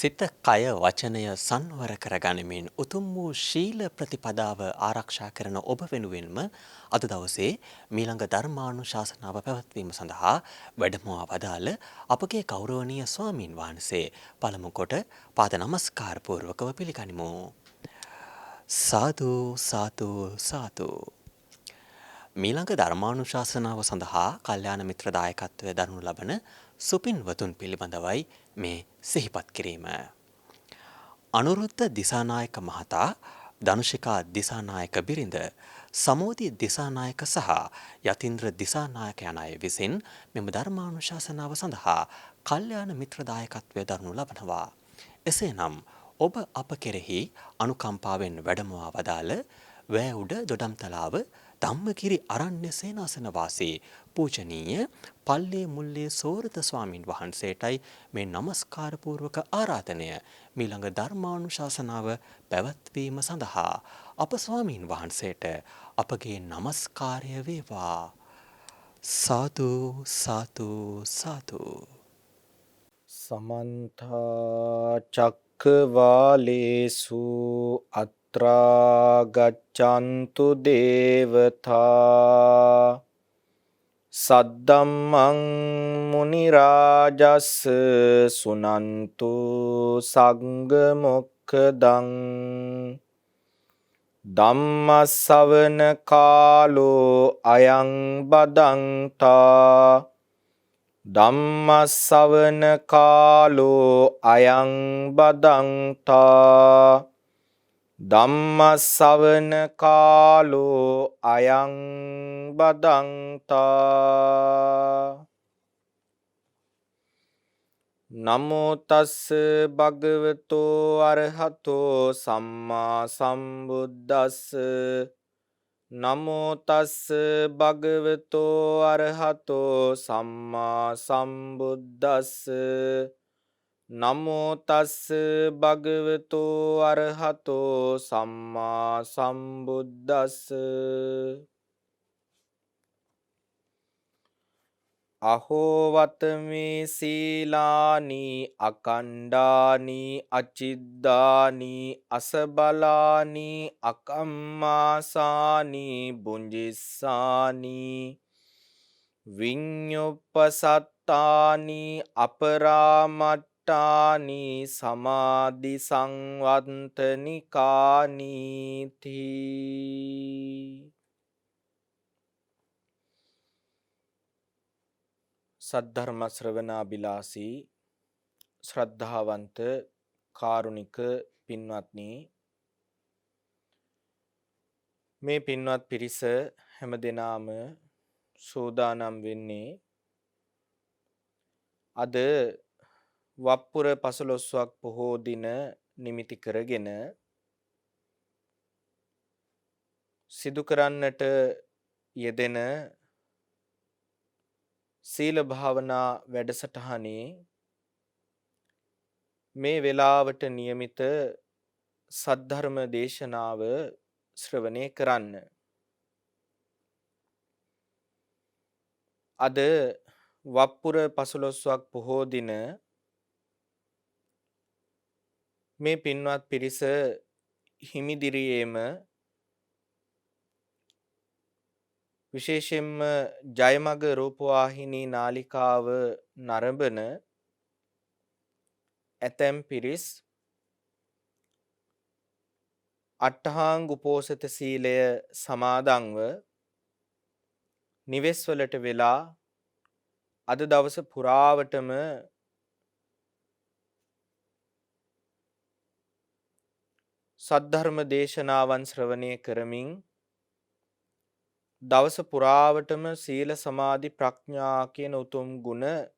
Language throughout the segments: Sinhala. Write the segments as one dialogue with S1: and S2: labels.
S1: සිත කය වචනය සංවර කරගනිමින් උතුම් වූ ශීල ප්‍රතිපදාව ආරක්ෂා කරන ඔබ වෙනුවෙන්ම අද දවසේ මීළඟ ධර්මානුශාසනාව පැවැත්වීම සඳහා වැඩමවා වදාළ අපගේ ගෞරවනීය ස්වාමින් වහන්සේ පළමු කොට පාද නමස්කාර පූර්වකව පිළිගනිමු. සාදු සාදු සාදු. මීළඟ ධර්මානුශාසනාව සඳහා කල්යාණ මිත්‍ර දායකත්වය දරනු ලබන සුපින්වතුන් පිළිබඳවයි මේ සිහිපත් කිරීම. අනුරුද්ධ දිසානායක මහතා, ධනුෂිකා දිසානායක බිරිඳ, සමෝධි දිසානායක සහ යතින්ද්‍ර දිසානායක යන අය විසින් මෙම ධර්මානුශාසනාව සඳහා කල්යාණ මිත්‍ර දායකත්වය දරනු ලබනවා. එසේනම් ඔබ අප කෙරෙහි අනුකම්පාවෙන් වැඩමවා වදාළ වෑඋඩ දොඩම්තලාව ධම්මකිරි අරණ්‍ය සේනාසන වාසී පූජනීය පල්ලේ මුල්ලේ සෝරත ස්වාමින් වහන්සේටයි මේ নমස්කාර පූර්වක ආරාධනය මීළඟ ධර්මානුශාසනාව පැවැත්වීම සඳහා අප ස්වාමින් වහන්සේට අපගේ নমස්කාරය වේවා. සාදු සාදු සාදු.
S2: සමන්ත චක්කවාලේසු අත්‍රා ගච්ඡන්තු දේවතා සද්දම්මං මුනි රාජස් සුනන්තු සංඝ මොක්ඛදං ධම්මස්සවන කාලෝ අයං බදන්තා ධම්මස්සවන කාලෝ අයං බදන්තා ධම්මස්සවන කාලෝ අයං බදන්තා නමෝ තස්ස භගවතෝ අරහතෝ සම්මා සම්බුද්දස්ස නමෝ තස්ස භගවතෝ අරහතෝ සම්මා සම්බුද්දස්ස නමෝ තස්ස භගවතෝ අරහතෝ සම්මා සම්බුද්දස්ස අහෝ වතමේ සීලානි අකණ්ඩානි අචිද්දානි අසබලානි අකම්මාසානි බුංජිස්සානි විඤ්ඤුප්පසත්තානි අපරාමට්ටානි සමාධි සංවත්තනිකානි තී. සද්ධර්ම ශ්‍රවණාබිලාසී ශ්‍රද්ධාවන්ත කාරුණික පින්වත්නි, මේ පින්වත් පිරිස හැමදෙනාම සූදානම් වෙන්නේ අද වප්පුර පසළොස්වක් පොහෝ දින නිමිති කරගෙන සිදු කරන්නට යෙදෙන සීල භාවනා වැඩසටහනේ මේ වෙලාවට નિયમિત සද්ධර්ම දේශනාව ශ්‍රවණය කරන්න. අද වප්පුර පසළොස්වක් පොහෝ දින මේ පින්වත් පිරිස හිමිදිරියේම විශේෂයෙන්ම ජයමග රූපවාහිනී නාලිකාව නරඹන ඇතැම් පිරිස් අට්ඨාංග උපෝසත සීලය සමාදන්ව නිවෙස්වලට වෙලා අද දවස පුරාවටම සද්ධර්ම දේශනාවන් ශ්‍රවණය කරමින් දවස පුරාවටම සීල සමාධි ප්‍රඥා කියන උතුම් ගුණ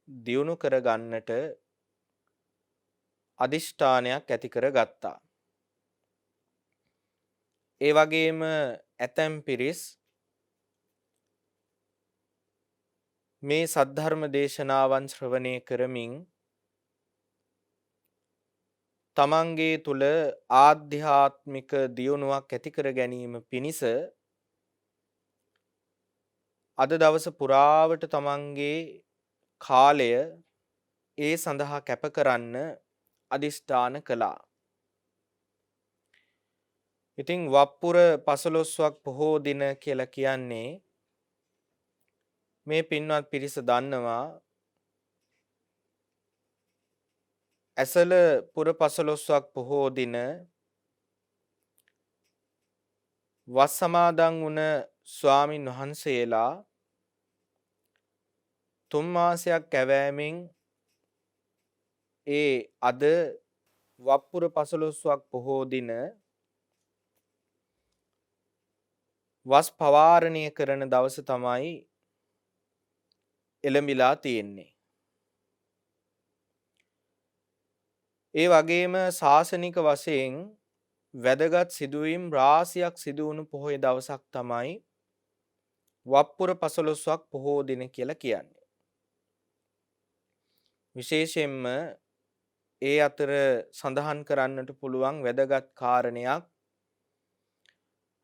S2: දියුණු කරගන්නට අදිෂ්ඨානයක් ඇති කරගත්තා. ඒ වගේම ඇතැම් පිරිස් මේ සද්ධර්ම දේශනාවන් ශ්‍රවණය කරමින් තමන්ගේ තුල ආධ්‍යාත්මික දියුණුවක් ඇති කර ගැනීම පිණිස අද දවස පුරාවට තමන්ගේ කාලය ඒ සඳහා කැප කරන්න අදිෂ්ඨාන කළා. ඉතින් වප්පුර 15ක් පොහෝ දින කියලා කියන්නේ මේ පින්වත් පිරිස දන්නවා ඇසළ පුර 15ක් පොහෝ දින වස් සමාදන් වුණ ස්වාමින් වහන්සේලා 3 මාසයක් කැවෑමෙන් ඒ අද වප්පුර 15ක් පොහෝ දින වස් පවාරණය කරන දවස තමයි එළඹිලා තියෙන්නේ. ඒ වගේම ශාසනික වශයෙන් වැදගත් සිදුවීම් රාශියක් සිදු වුණු පොහොය දවසක් තමයි වප්පුර 15ක් පොහෝ දින කියලා කියන්නේ. විශේෂයෙන්ම ඒ අතර සඳහන් කරන්නට පුළුවන් වැදගත් කාරණයක්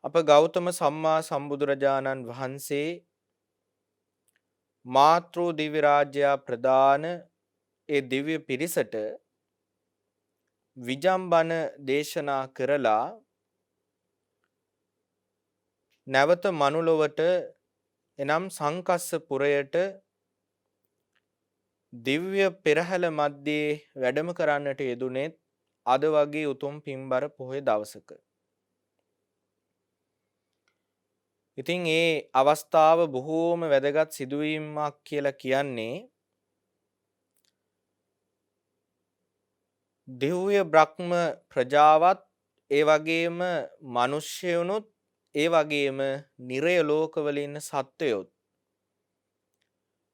S2: අප ගෞතම සම්මා සම්බුදුරජාණන් වහන්සේ මාතෘ දිව්‍ය රාජ්‍ය ප්‍රදාන ඒ දිව්‍ය පිරිසට විජම්බන දේශනා කරලා නැවත මනුලොවට එනම් සංකස්ස පුරයට දිව්‍ය පෙරහැර මැද්දේ වැඩම කරන්නට යෙදුනේත් අද වගේ උතුම් පින්බර පොහොය දවසක. ඉතින් ඒ අවස්ථාව බොහෝම වැදගත් සිදුවීමක් කියලා කියන්නේ දිව්‍ය බ්‍රහ්ම ප්‍රජාවත් ඒ වගේම මිනිස්යනුත් ඒ වගේම නිරය ලෝකවල ඉන්න සත්වයොත්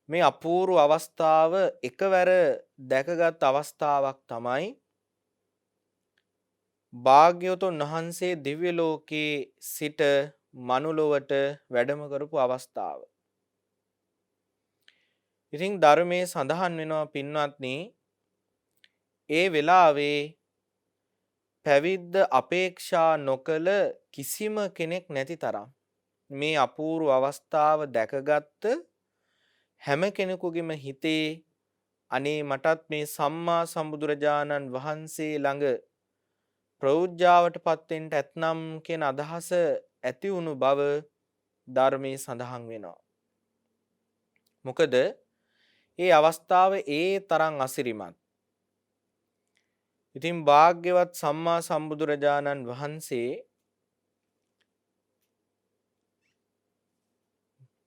S2: මේ අපූර්ව අවස්ථාව එකවර දැකගත් අවස්ථාවක් තමයි භාග්‍යවතුන් වහන්සේ දිව්‍ය ලෝකයේ සිට මනුලොවට වැඩම කරපු අවස්ථාව. ඉතින් ධර්මයේ සඳහන් වෙනවා පින්වත්නි ඒ වෙලාවේ පැවිද්ද අපේක්ෂා නොකළ කිසිම කෙනෙක් නැති තරම් මේ අපූර්ව අවස්ථාව දැකගත්ත හැම කෙනෙකුගේම හිතේ අනේ මටත් මේ සම්මා සම්බුදුරජාණන් වහන්සේ ළඟ ප්‍රෞජ්‍යාවටපත් වෙන්න ඇතනම් කියන අදහස ඇති වුණු බව ධර්මයේ සඳහන් වෙනවා. මොකද ඒ අවස්ථාව ඒ තරම් අසිරිමත්. ඉතින් භාග්‍යවත් සම්මා සම්බුදුරජාණන් වහන්සේ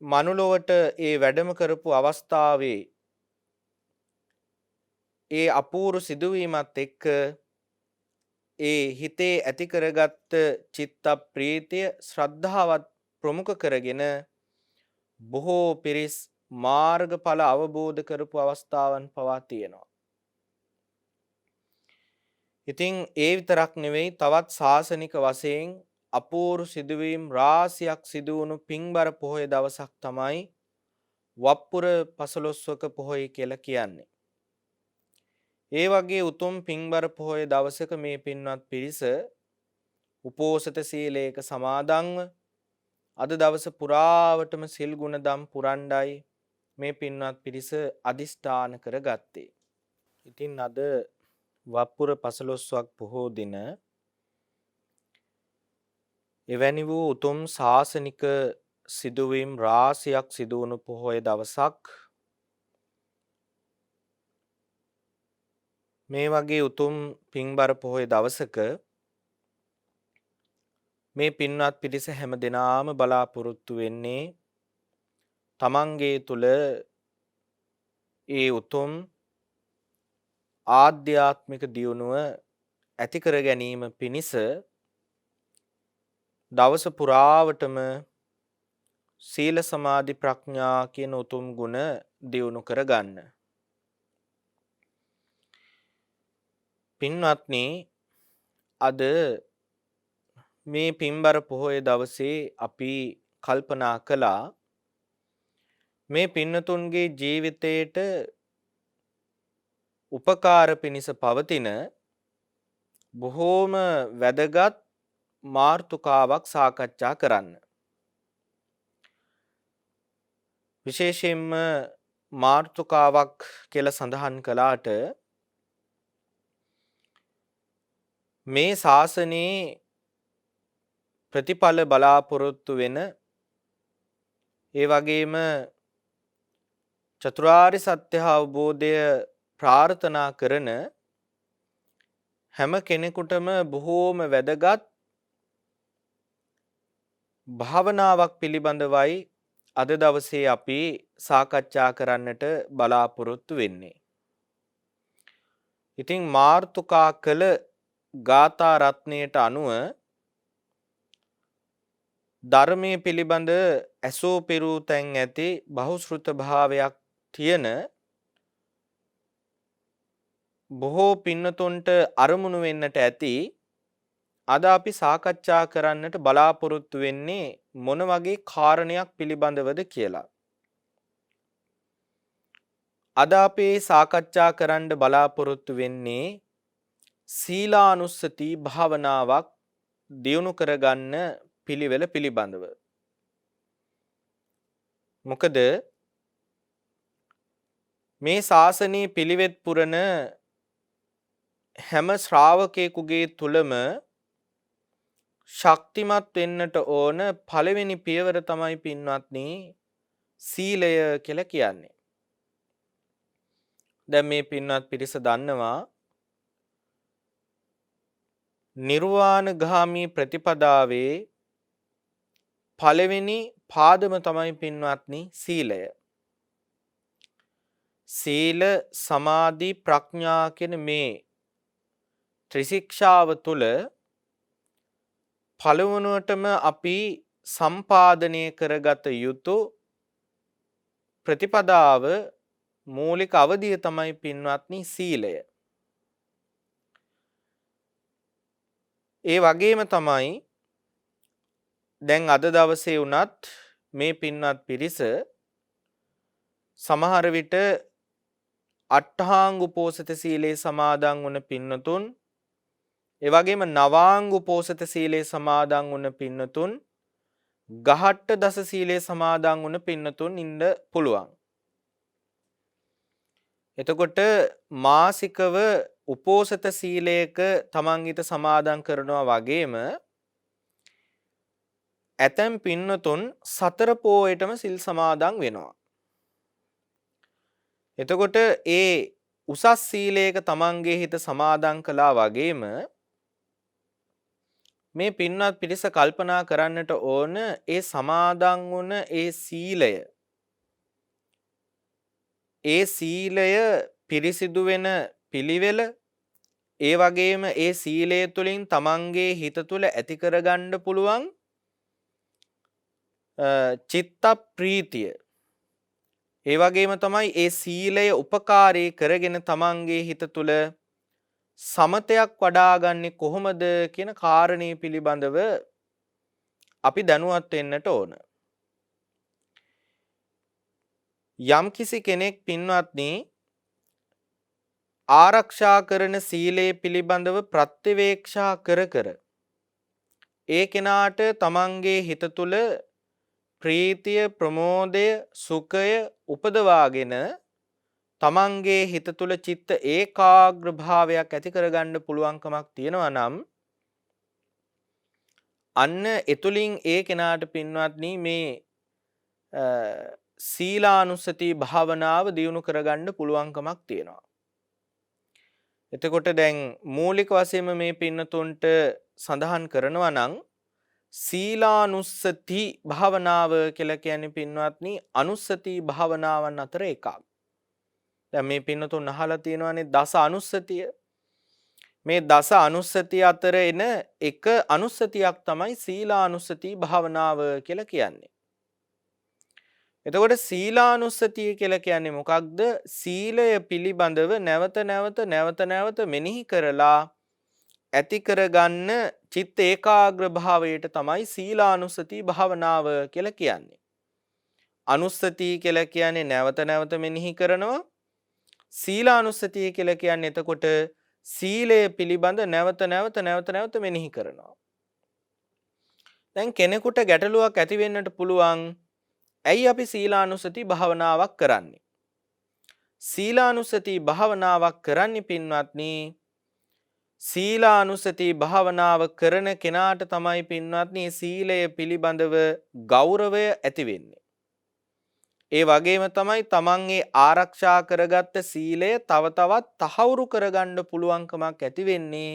S2: මනුලොවට ඒ වැඩම කරපු අවස්ථාවේ ඒ අපූර්ව සිදුවීමත් එක්ක ඒ හිතේ ඇති කරගත්ත චිත්ත ප්‍රීතිය ශ්‍රද්ධාවත් ප්‍රමුඛ කරගෙන බොහෝ පිරිස් මාර්ගඵල අවබෝධ කරපු අවස්ථාවන් පවා තියෙනවා. ඉතින් ඒ විතරක් නෙවෙයි තවත් ශාසනික වශයෙන් අපූර්ව සිදුවීම් රාශියක් සිදු වුණු පින්බර පොහොය දවසක් තමයි වප්පුර 15ක පොහොය කියලා කියන්නේ. ඒ වගේ උතුම් පින්බර පොහොය දවසක මේ පින්වත් පිරිස උපෝසත සීලයක සමාදන්ව අද දවස පුරාවටම සිල් ගුණ දම් පුරණ්ඩයි මේ පින්වත් පිරිස අදිෂ්ඨාන කරගත්තේ. ඉතින් අද වප්පුර 15ක් පොහෝ දින එවැනි වූ උතුම් ශාසනික සිදුවීම් රාශියක් සිදු වුණු පොහොය දවසක් මේ වගේ උතුම් පින්බර පොහොය දවසක මේ පින්වත් පිරිස හැම දිනාම බලාපොරොත්තු වෙන්නේ තමන්ගේ තුල ඒ උතුම් ආධ්‍යාත්මික දියුණුව ඇති කර ගැනීම පිණිස දවස පුරාවටම සීල සමාධි ප්‍රඥා කියන උතුම් ගුණ දියුණු කරගන්න. පින්වත්නි අද මේ පින්බර පොහොය දවසේ අපි කල්පනා කළා මේ පින්නතුන්ගේ ජීවිතයට උපකාර පිණිස පවතින බොහෝම වැදගත් මාතෘකාවක් සාකච්ඡා කරන්න. විශේෂයෙන්ම මාතෘකාවක් කියලා සඳහන් කළාට මේ ශාසනයේ ප්‍රතිඵල බලාපොරොත්තු වෙන ඒ වගේම චතුරාර්ය සත්‍ය අවබෝධය ප්‍රාර්ථනා කරන හැම කෙනෙකුටම බොහෝම වැදගත් භාවනාවක් පිළිබඳවයි අද දවසේ අපි සාකච්ඡා කරන්නට බලාපොරොත්තු වෙන්නේ. ඉතින් මාර්තුකා කළ ගාථා රත්නයට අනුව ධර්මයේ පිළිබඳ ඇසෝ පෙරූ තැන් ඇති බහුශෘත භාවයක් තියෙන බොහෝ පින්නතුන්ට අරමුණු වෙන්නට ඇති අද අපි සාකච්ඡා කරන්නට බලාපොරොත්තු වෙන්නේ මොන වගේ කාරණයක් පිළිබඳවද කියලා. අද අපි සාකච්ඡා කරන්න බලාපොරොත්තු වෙන්නේ සීලානුස්සති භාවනාවක් දියුණු කරගන්න පිළිවෙල පිළිබඳව. මොකද මේ ශාසනයේ පිළිවෙත් පුරන හැම ශ්‍රාවකයෙකුගේ තුලම ශක්තිමත් වෙන්නට ඕන පළවෙනි පියවර තමයි පින්වත්නි සීලය කියලා කියන්නේ. දැන් මේ පින්වත් පිරිස දන්නවා නිර්වාණගාමී ප්‍රතිපදාවේ පළවෙනි පාදම තමයි පින්වත්නි සීලය. සීල සමාධි ප්‍රඥා කියන මේ ත්‍රිශික්ෂාව තුළ පළවෙනුවටම අපි සම්පාදනය කරගත යුතු ප්‍රතිපදාව මූලික අවධිය තමයි පින්වත්නි සීලය. ඒ වගේම තමයි දැන් අද දවසේ වුණත් මේ පින්වත් පිරිස සමහර විට අට්ඨාංග උපෝසත සීලේ සමාදන් වුණ පින්නතුන් ඒ වගේම නවාංග උපෝසත සීලේ සමාදන් වුණ පින්නතුන් ගහට්ට දස සීලේ සමාදන් වුණ පින්නතුන් ඉන්න පුළුවන්. එතකොට මාසිකව උපෝසත සීලයක තමන් ඊට සමාදන් කරනවා වගේම ඇතැම් පින්නතුන් සතර පෝයටම සිල් සමාදන් වෙනවා. එතකොට ඒ උසස් සීලයක තමන්ගේ හිත සමාදන් කළා වගේම මේ පින්වත් පිරිස කල්පනා කරන්නට ඕන ඒ සමාදන් වුණ ඒ සීලය පිරිසිදු වෙන පිළිවෙල ඒ වගේම ඒ සීලය තුළින් තමන්ගේ හිත තුළ ඇති කරගන්න පුළුවන් චිත්ත ප්‍රීතිය ඒ වගේම තමයි ඒ සීලය උපකාරී කරගෙන තමන්ගේ හිත තුළ සමතයක් වඩාගන්නේ කොහොමද කියන කාරණේ පිළිබඳව අපි දැනුවත් වෙන්නට ඕන. යම්කිසි කෙනෙක් පින්වත්නි ආරක්ෂා කරන සීලය පිළිබඳව ප්‍රත්‍යවේක්ෂා කර ඒ කෙනාට තමන්ගේ හිත තුළ ප්‍රීතිය ප්‍රමෝදය සුඛය උපදවාගෙන තමන්ගේ හිත තුළ චිත්ත ඒකාග්‍ර භාවයක් ඇති කරගන්න පුළුවන්කමක් තියෙනවා නම් අන්න එතුලින් ඒ කෙනාට පින්වත්නි මේ සීලානුස්සති භාවනාව දියුණු කරගන්න පුළුවන්කමක් තියෙනවා. එතකොට දැන් මූලික වශයෙන්ම මේ පින්නතුන්ට සඳහන් කරනවා නම් සීලානුස්සති භාවනාව කියලා කියන්නේ පින්වත්නි අනුස්සති භාවනාවන් අතර එකක්. දැන් මේ පින්නතුන් අහලා තියෙනවානේ දස අනුස්සතිය. මේ දස අනුස්සතිය අතර එන එක අනුස්සතියක් තමයි සීලානුස්සති භාවනාව කියලා කියන්නේ. එතකොට සීලානුස්සතිය කියලා කියන්නේ මොකක්ද? සීලය පිළිබඳව නැවත නැවත මෙනෙහි කරලා ඇති කරගන්න චිත්ත ඒකාග්‍ර භාවයට තමයි සීලානුස්සති භාවනාව කියලා කියන්නේ. අනුස්සති කියලා කියන්නේ නැවත මෙනෙහි කරනවා. සීලානුස්සතිය කියලා කියන්නේ එතකොට සීලය පිළිබඳ නැවත මෙනෙහි කරනවා. දැන් කෙනෙකුට ගැටලුවක් ඇති වෙන්නට පුළුවන්. ඇයි අපි සීලානුස්සති භාවනාවක් කරන්නේ? සීලානුස්සති භාවනාවක් කරන්නේ පින්වත්නි සීලානුසති භාවනාව කරන කෙනාට තමයි පින්වත්නි සීලය පිළිබඳව ගෞරවය ඇති වෙන්නේ. ඒ වගේම තමයි තමන්ගේ ආරක්ෂා කරගත්ත සීලය තව තවත් තහවුරු කරගන්න පුළුවන්කමක් ඇති වෙන්නේ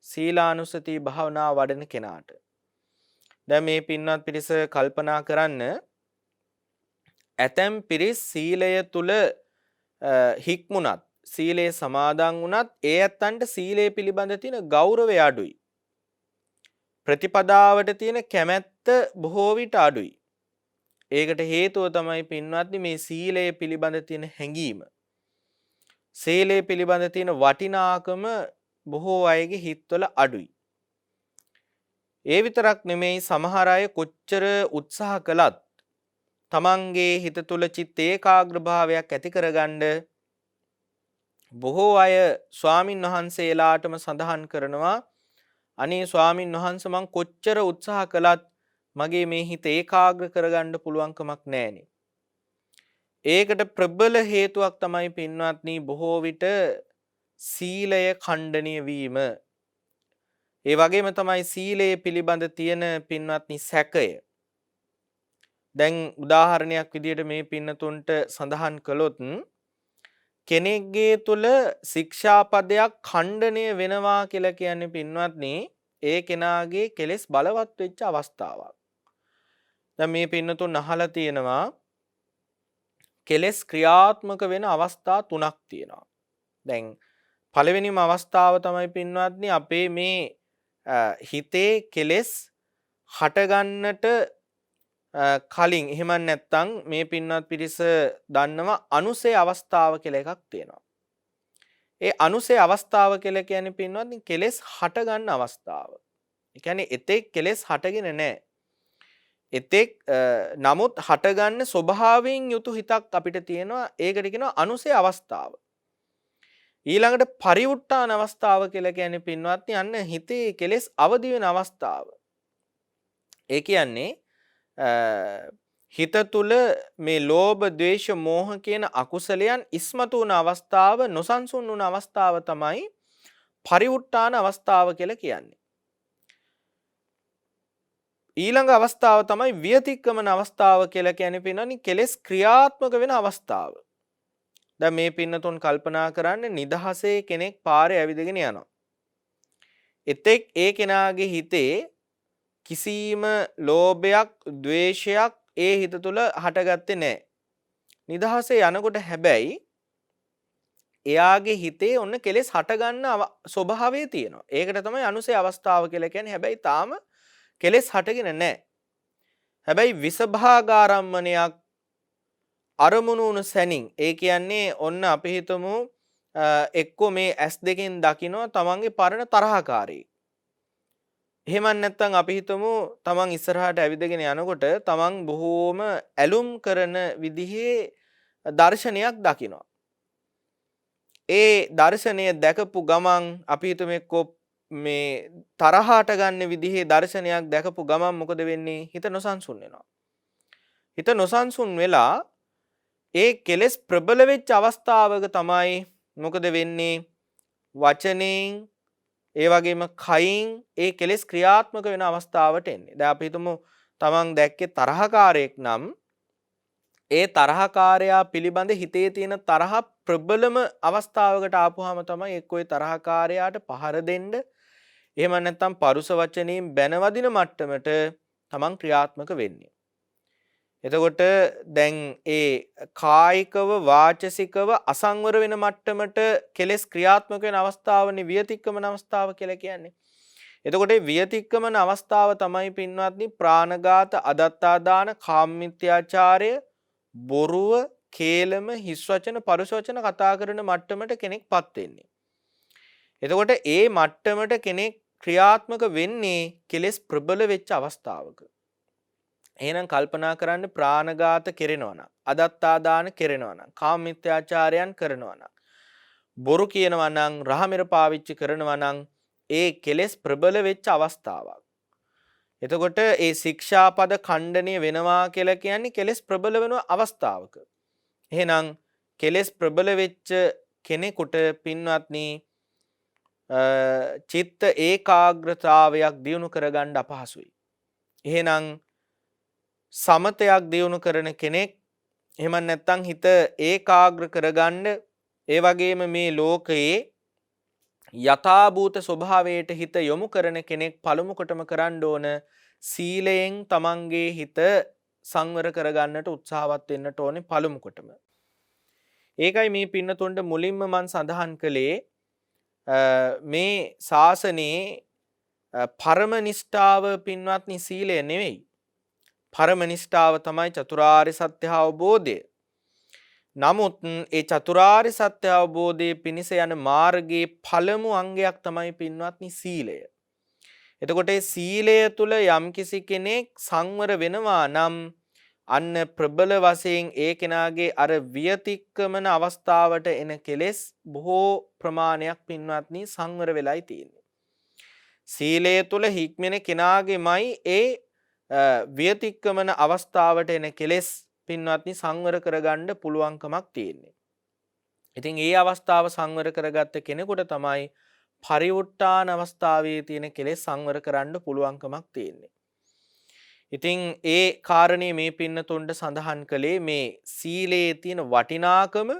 S2: සීලානුසති භාවනාව වඩන කෙනාට. දැන් මේ පින්වත් පිරිස කල්පනා කරන්න ඇතැම් පිරිස් සීලය තුල හික්මුණත් සීලේ සමාදන් වුණත් ඒ ඇත්තන්ට සීලය පිළිබඳ තියෙන ගෞරවය අඩුයි. ප්‍රතිපදාවට තියෙන කැමැත්ත බොහෝ විට අඩුයි. ඒකට හේතුව තමයි පින්වත්නි මේ සීලය පිළිබඳ තියෙන හැඟීම. සීලය පිළිබඳ තියෙන වටිනාකම බොහෝ අයගේ හිත්වල අඩුයි. ඒ විතරක් නෙමෙයි සමහර අය කොච්චර උත්සාහ කළත් තමන්ගේ හිත තුල චිත්ත ඒකාග්‍රභාවයක් ඇති කරගන්න බොහෝ අය ස්වාමින් වහන්සේලාටම සඳහන් කරනවා අනේ ස්වාමින් වහන්සේ මං කොච්චර උත්සාහ කළත් මගේ මේ හිත ඒකාග්‍ර කරගන්න පුළුවන්කමක් නැහැනේ. ඒකට ප්‍රබල හේතුවක් තමයි පින්වත්නි බොහෝ විට සීලය ඛණ්ඩනීය වීම. ඒ වගේම තමයි සීලයේ පිළිබඳ තියෙන පින්වත්නි සැකය. දැන් උදාහරණයක් විදිහට මේ පින්නතුන්ට සඳහන් කළොත් කෙනෙක්ගේ තුල ශික්ෂාපදයක් ඛණ්ඩනය වෙනවා කියලා කියන්නේ පින්වත්නි ඒ කෙනාගේ කෙලෙස් බලවත් වෙච්ච අවස්ථාවක්. දැන් මේ පින්නතුන් අහලා තියෙනවා කෙලෙස් ක්‍රියාත්මක වෙන අවස්ථා තුනක් තියෙනවා. දැන් පළවෙනිම අවස්ථාව තමයි පින්වත්නි අපේ මේ හිතේ කෙලෙස් හටගන්නට කලින් එහෙම නැත්නම් මේ පින්වත් පිරිස දන්නවා අනුසය අවස්ථාව කියලා එකක් තියෙනවා. ඒ අනුසය අවස්ථාව කියලා කියන්නේ පින්වත්නි කෙලෙස් හට ගන්න අවස්ථාව. ඒ කියන්නේ එතෙක් කෙලෙස් හටගෙන නැහැ. එතෙක් නමුත් හට ගන්න ස්වභාවයෙන් යුතු හිතක් අපිට තියෙනවා. ඒකට කියනවා අනුසය අවස්ථාව. ඊළඟට පරිඋත් ทาน අවස්ථාව කියලා කියන්නේ පින්වත්නි අන්න හිතේ කෙලෙස් අවදි වෙන අවස්ථාව. ඒ කියන්නේ හිත තුල මේ ලෝභ, ද්වේෂ, මෝහ කියන අකුසලයන් ඉස්මතු වුණ අවස්ථාව, නොසන්සුන් වුණ අවස්ථාව තමයි පරිඋත් ทาน අවස්ථාව කියලා කියන්නේ. ඊළඟ අවස්ථාව තමයි විතික්‍රමන අවස්ථාව කියලා කියන්නේ පින්නනි කෙලෙස් ක්‍රියාත්මක වෙන අවස්ථාව. දැන් මේ පින්නතුන් කල්පනා කරන්නේ නිදහසේ කෙනෙක් පාරේ ඇවිදගෙන යනවා. එතෙක් ඒ කෙනාගේ හිතේ කිසිම ලෝභයක්, ද්වේෂයක් ඒ හිත තුළ හටගත්තේ නැහැ. නිදහසේ යනකොට හැබැයි එයාගේ හිතේ ඔන්න කෙලෙස් හටගන්න ස්වභාවය තියෙනවා. ඒකට තමයි අනුසය අවස්ථාව කියලා කියන්නේ. හැබැයි තාම කෙලෙස් හටගෙන නැහැ. හැබැයි විසභාගාරම්මණයක් අරමුණු වුණු සැනින් ඒ කියන්නේ ඔන්න අපි හිතමු එක්කෝ මේ S2කින් දකින්න තමන්ගේ පරණ තරහකාරී. එහෙම නැත්නම් අපි හිතමු තමන් ඉස්සරහට ඇවිදගෙන යනකොට තමන් බොහෝම ඇලුම් කරන විදිහේ දර්ශනයක් දකිනවා. ඒ දර්ශනය දැකපු ගමන් අපි හිතමු එක්කෝ මේ තරහට ගන්න විදිහේ දර්ශනයක් දැකපු ගමන් මොකද වෙන්නේ? හිත නොසන්සුන් වෙනවා. හිත නොසන්සුන් වෙලා ඒ කෙලෙස් ප්‍රබල වෙච්ච අවස්ථාවක තමයි මොකද වෙන්නේ? වචනෙන් ඒ වගේම කයින් ඒ කෙලෙස් ක්‍රියාත්මක වෙන අවස්ථාවට එන්නේ. දැන් අපි හිතමු තමන් දැක්කේ තරහකාරයෙක් නම් ඒ තරහකාරයා පිළිබඳ හිතේ තියෙන තරහ ප්‍රබලම අවස්ථාවකට ආපුවාම තමයි එක්කෝ ඒ තරහකාරයාට පහර දෙන්න එහෙම නැත්නම් පරුස වචනයෙන් බැනවදින මට්ටමට තමන් ක්‍රියාත්මක වෙන්නේ. එතකොට දැන් ඒ කායිකව වාචසිකව අසංවර වෙන මට්ටමට කෙලෙස් ක්‍රියාත්මක වෙන අවස්ථාවනේ විතික්‍රමන අවස්ථාව කියලා කියන්නේ. එතකොට මේ විතික්‍රමන අවස්ථාව තමයි පින්වත්නි ප්‍රාණඝාත, අදත්තාදාන, කාමමිත්‍යාචාරය, බොරුව, කේලම, හිස් වචන, පරුස වචන කතා කරන මට්ටමට කෙනෙක්පත් වෙන්නේ. එතකොට ඒ මට්ටමට කෙනෙක් ක්‍රියාත්මක වෙන්නේ කෙලෙස් ප්‍රබල වෙච්ච අවස්ථාවක. එහෙනම් කල්පනා කරන්න ප්‍රාණඝාත කෙරෙනවා නම්, අදත්තාදාන කෙරෙනවා නම්, කාමමිත්‍යාචාරයන් කරනවා නම්, බොරු කියනවා නම්, රහමෙර පාවිච්චි කරනවා නම් ඒ කෙලෙස් ප්‍රබල වෙච්ච අවස්ථාවක්. එතකොට ඒ ශික්ෂාපද ඛණ්ඩනය වෙනවා කියලා කියන්නේ කෙලෙස් ප්‍රබල වෙන අවස්ථාවක. එහෙනම් කෙලෙස් ප්‍රබල වෙච්ච කෙනෙකුට පින්වත්නි චිත්ත ඒකාග්‍රතාවයක් දියුණු කරගන්න අපහසුයි. එහෙනම් සමතයක් දියුණු කරන කෙනෙක් එහෙම නැත්නම් හිත ඒකාග්‍ර කරගන්න ඒ වගේම මේ ලෝකයේ යථාභූත ස්වභාවයට හිත යොමු කරන කෙනෙක් පළමු කොටම කරන්න ඕන සීලයෙන් තමන්ගේ හිත සංවර කරගන්නට උත්සාහවත් වෙන්නට ඕනේ පළමු කොටම. ඒකයි මේ පින්නතුන්ට මුලින්ම මම සඳහන් කළේ මේ ශාසනයේ පරම නිෂ්ඨාව පින්වත්නි සීලය නෙවෙයි. පරම නිෂ්ඨාව තමයි චතුරාර්ය සත්‍ය අවබෝධය. නමුත් ඒ චතුරාර්ය සත්‍ය අවබෝධයේ පිණිස යන මාර්ගයේ පළමු අංගයක් තමයි පින්වත්නි සීලය. එතකොට ඒ සීලය තුල යම්කිසි කෙනෙක් සංවර වෙනවා නම් අන්න ප්‍රබල වශයෙන් ඒ කෙනාගේ අර වියතික්කමන අවස්ථාවට එන කෙලෙස් බොහෝ ප්‍රමාණයක් පින්වත්නි සංවර වෙලයි තියෙන්නේ. සීලය තුල හික්මෙන කෙනාගේමයි ඒ වියතික්කමන අවස්ථාවට එන කෙලෙස් පින්වත්නි සංවර කරගන්න පුළුවන්කමක් තියෙන්නේ. ඉතින් ඒ අවස්ථාව සංවර කරගත්ත කෙනෙකුට තමයි පරිඋත්ථාන අවස්ථාවේ තියෙන කෙලෙස් සංවර කරන්න පුළුවන්කමක් තියෙන්නේ. ඉතින් ඒ කාරණේ මේ පින්නතුන්ට සඳහන් කළේ මේ සීලයේ තියෙන වටිනාකම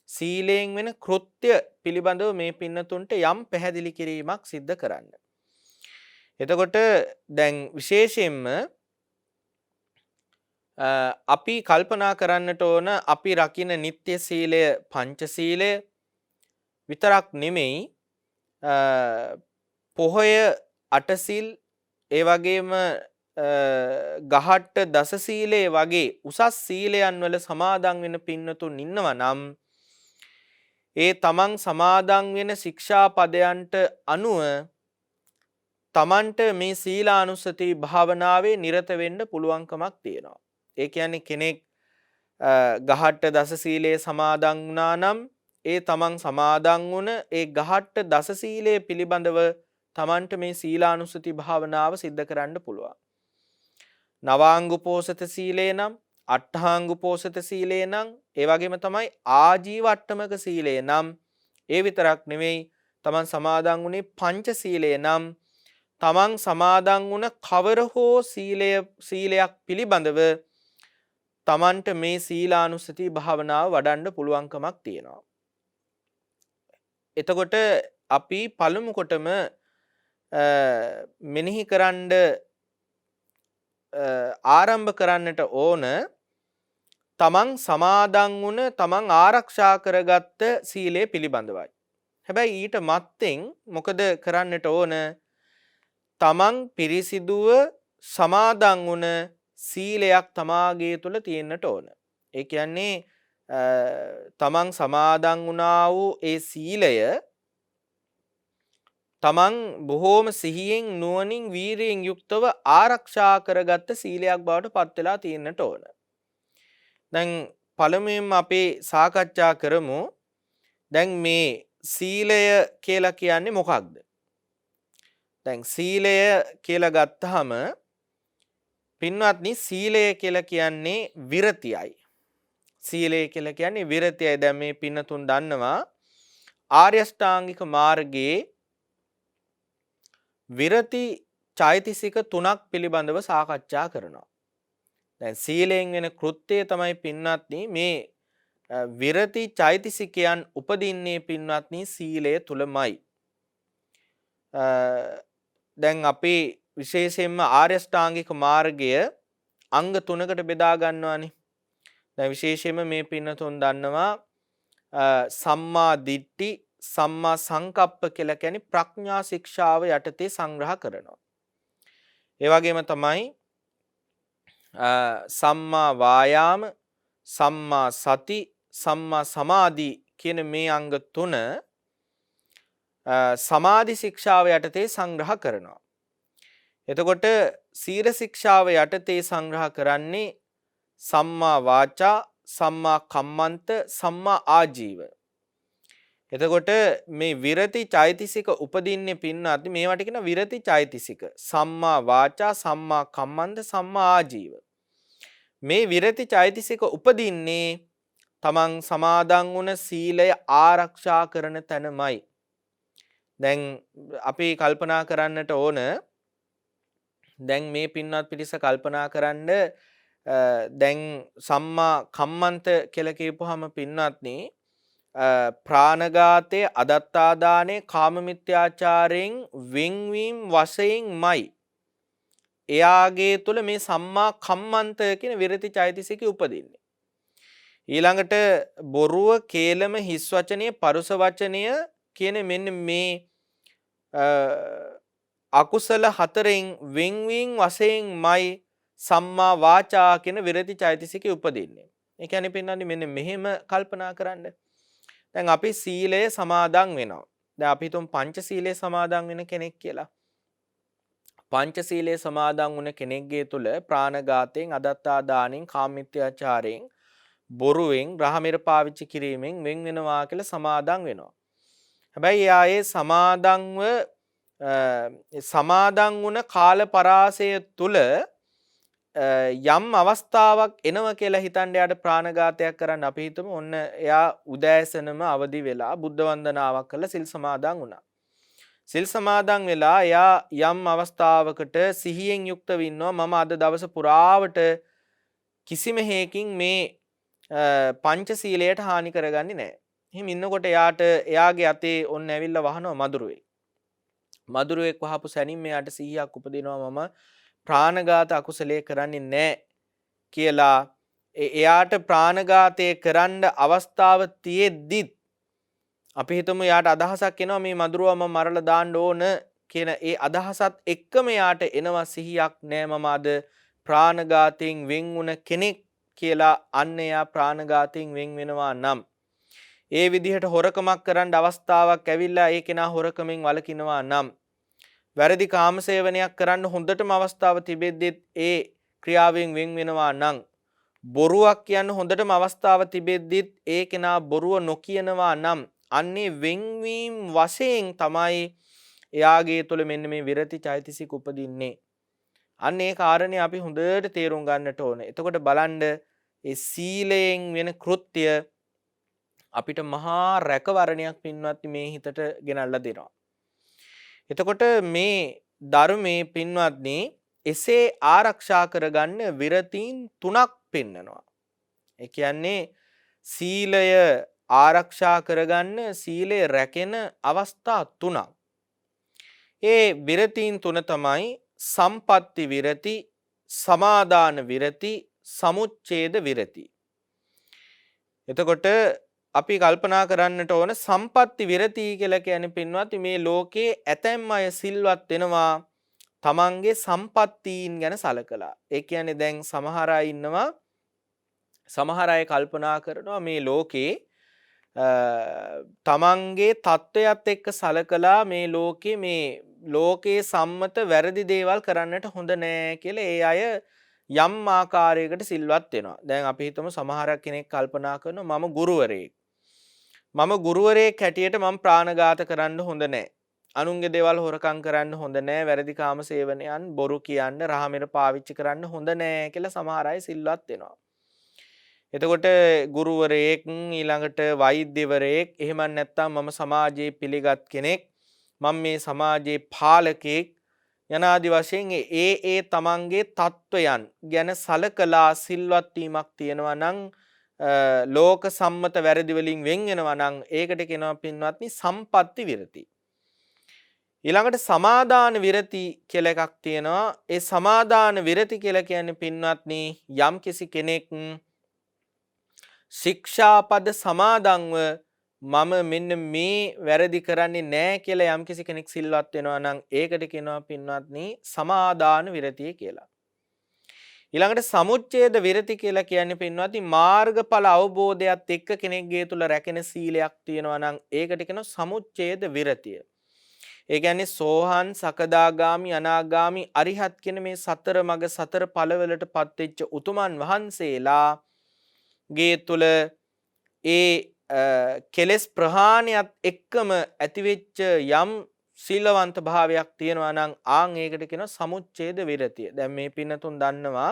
S2: සීලයෙන් වෙන කෘත්‍ය පිළිබඳව මේ පින්නතුන්ට යම් පැහැදිලි කිරීමක් සිද්ධ කරන්න. එතකොට දැන් විශේෂයෙන්ම අපි කල්පනා කරන්නට ඕන අපි රකින්න නිත්‍ය සීලය පංච සීලය විතරක් නෙමෙයි පොහොය අටසිල් ඒ වගේම ගහට්ට දස සීලය වගේ උසස් සීලයන් වල සමාදන් වෙන පින්නතුන් ඉන්නවා නම් ඒ තමන් සමාදන් වෙන ශික්ෂා පදයන්ට අනුව තමන්ට මේ සීලානුස්සති භාවනාවේ නිරත වෙන්න පුළුවන්කමක් තියෙනවා. ඒ කියන්නේ කෙනෙක් ගහට්ට දස සීලයේ සමාදන් වුණා නම් ඒ තමන් සමාදන් වුණ ඒ ගහට්ට දස සීලය පිළිබඳව තමන්ට මේ සීලානුස්සති භාවනාව සිද්ධ කරන්න පුළුවන්. නවාංගුපෝසත සීලය නම් අට්ඨාංගුපෝසත සීලය නම් ඒ වගේම තමයි ආජීව අට්ටමක සීලය නම් ඒ විතරක් නෙවෙයි තමන් සමාදන් වුණේ පංච සීලය නම් තමන් සමාදන් වුණ කවර හෝ සීලයක් පිළිබඳව තමන්ට මේ සීලානුස්සති භාවනාව වඩන්න පුළුවන්කමක් තියෙනවා. එතකොට අපි පළමු කොටම මෙනෙහි කරන්න ආරම්භ කරන්නට ඕන තමන් සමාදන් වුණ තමන් ආරක්ෂා කරගත්ත සීලය පිළිබඳවයි. හැබැයි ඊට මත්තෙන් මොකද කරන්නට ඕන තමන් පිරිසිදුව සමාදන් වුණ සීලයක් තමාගේ තුල තියෙන්නට ඕන. ඒ කියන්නේ තමන් සමාදන් වුණා වූ ඒ සීලය තමන් බොහෝම සිහියෙන් නුවණින් වීරියෙන් යුක්තව ආරක්ෂා කරගත්ත සීලයක් බවට පත් වෙලා තියෙන්නට ඕන. දැන් පළමුවෙන්ම අපි සාකච්ඡා කරමු. දැන් මේ සීලය කියලා කියන්නේ මොකක්ද? දැන් සීලය කියලා ගත්තාම පින්වත්නි සීලය කියලා කියන්නේ විරතියයි. සීලය කියලා කියන්නේ විරතියයි. දැන් මේ පින්නතුන් දන්නවා ආර්ය අෂ්ටාංගික මාර්ගයේ විරති චෛතසික 3ක් පිළිබඳව සාකච්ඡා කරනවා. දැන් සීලයෙන් වෙන කෘත්‍යය තමයි පින්වත්නි මේ විරති චෛතසිකයන් උපදින්නේ පින්වත්නි සීලය තුලමයි. දැන් අපි විශේෂයෙන්ම ආර්ය අෂ්ටාංගික මාර්ගය අංග 3කට බෙදා ගන්නවානේ. දැන් විශේෂයෙන්ම මේ පින්නතුන් දන්නවා සම්මා දිට්ඨි සම්මා සංකප්ප කියලා කියන්නේ ප්‍රඥා ශික්ෂාව යටතේ සංග්‍රහ කරනවා. ඒ වගේම තමයි සම්මා වායාම සම්මා සති සම්මා සමාධි කියන මේ අංග 3 සමාධි ශික්ෂාව යටතේ සංග්‍රහ කරනවා. එතකොට සීල ශික්ෂාව යටතේ සංග්‍රහ කරන්නේ සම්මා වාචා සම්මා කම්මන්ත සම්මා ආජීව. එතකොට මේ විරති චෛතසික උපදින්නේ පින්නත් මේවට කියන විරති චෛතසික සම්මා වාචා සම්මා කම්මන්ත සම්මා ආජීව. මේ විරති චෛතසික උපදින්නේ තමන් සමාදන් වුණ සීලය ආරක්ෂා කරන තැනමයි. දැන් අපි කල්පනා කරන්නට ඕන දැන් මේ පින්වත් පිරිස කල්පනා කරන්න දැන් සම්මා කම්මන්ත කියලා කියපුවාම පින්වත්නි ප්‍රාණඝාතයේ අදත්තාදානයේ කාමමිත්‍යාචාරයෙන් වෙන්වීම වශයෙන්මයි එයාගේ තුල මේ සම්මා කම්මන්ත කියන විරති චෛතසිකය උපදින්නේ. ඊළඟට බොරුව, කේලම, හිස් වචනය, පරුස වචනය කියන මෙන්න මේ අකුසල හතරෙන් වෙන්වීම වශයෙන්මයි සම්මා වාචා කියන විරති චෛතසිකය උපදින්නේ. ඒ කියන්නේ පින්නන්නේ මෙන්න මෙහෙම කල්පනා කරන්න. දැන් අපි සීලය සමාදන් වෙනවා. දැන් අපි හිතමු පංචශීලයේ සමාදන් වෙන කෙනෙක් කියලා. පංචශීලයේ සමාදන් වුණ කෙනෙක්ගේ තුල ප්‍රාණඝාතයෙන්, අදත්තාදානෙන්, කාමමිත්‍යාචාරයෙන්, බොරුවෙන්, රහමෙර පාවිච්චි කිරීමෙන් වෙන් වෙනවා කියලා සමාදන් වෙනවා. හැබැයි ආයේ සමාදන් වුණ කාල පරාසය තුල යම් අවස්ථාවක් එනවා කියලා හිතන්න යාට ප්‍රාණඝාතයක් කරන්න අපි හිතමු ඔන්න එයා උදෑසනම අවදි වෙලා බුද්ධ වන්දනාවක් කරලා සිල් සමාදන් වුණා. සිල් සමාදන් වෙලා එයා යම් අවස්ථාවකට සිහියෙන් යුක්තව ඉන්නවා මම අද දවස පුරාවට කිසිම හේකින් මේ පංචශීලයට හානි කරගන්නේ නැහැ. එහෙම ඉන්නකොට එයාගේ අතේ ඔන්න ඇවිල්ලා වහනවා මදුරුවෙක්. මදුරුවෙක් වහපු සැනින් මෙයාට සිහියක් උපදිනවා මම ප්‍රාණඝාත අකුසලයේ කරන්නේ නැහැ කියලා. එයාට ප්‍රාණඝාතය කරන්න අවස්ථාව තියෙද්දිත් අපි හිතමු යාට අදහසක් එනවා මේ මදුරුවා මම මරලා දාන්න ඕන කියන ඒ අදහසත් එක්කම යාට එනවා සිහියක් නෑ මම අද ප්‍රාණඝාතයෙන් වෙන් වුණ කෙනෙක් කියලා. අන්න එයා ප්‍රාණඝාතයෙන් වෙන් වෙනවා නම් ඒ විදිහට හොරකමක් කරන්න අවස්ථාවක් ඇවිල්ලා ඒ කෙනා හොරකමෙන් වළකිනවා නම් වැරදි කාමසේවනයක් කරන්න හොඳටම අවස්ථාව තිබෙද්දිත් ඒ ක්‍රියාවෙන් වෙන් වෙනවා නම් බොරුවක් කියන්න හොඳටම අවස්ථාව තිබෙද්දිත් ඒ කෙනා බොරුව නොකියනවා නම් අන්නේ වෙන්වීම වශයෙන් තමයි එයාගේ තුළ මෙන්න මේ විරති චෛතසික උපදින්නේ. අන්න ඒ කාරණේ අපි හොඳට තේරුම් ගන්නට ඕනේ. එතකොට බලන්න ඒ සීලයෙන් වෙන කෘත්‍ය අපිට මහා රැකවරණයක් පින්වත්නි මේ හිතට ගෙනල්ලා දෙනවා. එතකොට මේ ධර්මයේ පින්වත්නි එසේ ආරක්ෂා කරගන්න විරතීන් 3ක් පෙන්නනවා. ඒ කියන්නේ සීලය ආරක්ෂා කරගන්න සීලය රැකෙන අවස්ථා 3ක්. ඒ විරතීන් 3 තමයි සම්පatti විරති, සමාදාන විරති, සමුච්ඡේද විරති. එතකොට අපි කල්පනා කරන්නට ඕන සම්පatti විරති කියලා කියන්නේ පින්වත් මේ ලෝකේ ඇතැම් අය සිල්වත් වෙනවා තමන්ගේ සම්පත්තීන් ගැන සලකලා. ඒ කියන්නේ දැන් සමහර අය ඉන්නවා සමහර අය කල්පනා කරනවා මේ ලෝකේ තමන්ගේ තත්වයට එක්ක සලකලා මේ ලෝකේ සම්මත වැරදි දේවල් කරන්නට හොඳ නෑ කියලා ඒ අය යම් ආකාරයකට සිල්වත් වෙනවා. දැන් අපි හිතමු සමහර කෙනෙක් කල්පනා කරනවා මම ගුරුවරයෙක් හැටියට මම ප්‍රාණඝාත කරන්න හොඳ නෑ. අනුන්ගේ දේවල් හොරකම් කරන්න හොඳ නෑ. වැරදි කාම සේවනයන් බොරු කියන්න රහමෙර පාවිච්චි කරන්න හොඳ නෑ කියලා සමහර අය සිල්වත් වෙනවා. එතකොට ගුරුවරයෙක් ඊළඟට වෛද්‍යවරයෙක් එහෙම නැත්නම් මම සමාජයේ පිළිගත් කෙනෙක් මම මේ සමාජයේ පාලකෙක් යනාදි වශයෙන් ඒ තමන්ගේ තත්වයන් ගැන සලකලා සිල්වත් වීමක් තියෙනවා නම් ලෝක සම්මත වැරදි වලින් වෙන් වෙනවා නම් ඒකට කියනවා පින්වත්නි සම්පatti විරති. ඊළඟට සමාදාන විරති කියලා එකක් තියෙනවා. ඒ සමාදාන විරති කියලා කියන්නේ පින්වත්නි යම්කිසි කෙනෙක් ශික්ෂාපද සමාදන්ව මම මෙන්න මේ වැරදි කරන්නේ නැහැ කියලා යම්කිසි කෙනෙක් සිල්වත් වෙනවා නම් ඒකට කියනවා පින්වත්නි සමාදාන විරතිය කියලා. ඊළඟට සමුච්ඡේද විරති කියලා කියන්නේ පින්වත්නි මාර්ගඵල අවබෝධයත් එක්ක කෙනෙක්ගේ තුල රැකෙන සීලයක් තියෙනවා නම් ඒකට කියනවා සමුච්ඡේද විරතිය. ඒ කියන්නේ සෝහන්, සකදාගාමි, අනාගාමි, අරිහත් කියන මේ සතර මඟ සතර ඵලවලටපත් වෙච්ච උතුමන් වහන්සේලා ගේ තුල ඒ කෙලෙස් ප්‍රහාණයත් එක්කම ඇතිවෙච්ච යම් සීලවන්ත භාවයක් තියෙනවා නම් ආන් ඒකට කියනවා සමුච්ඡේද විරතිය. දැන් මේ පින්නතුන් දන්නවා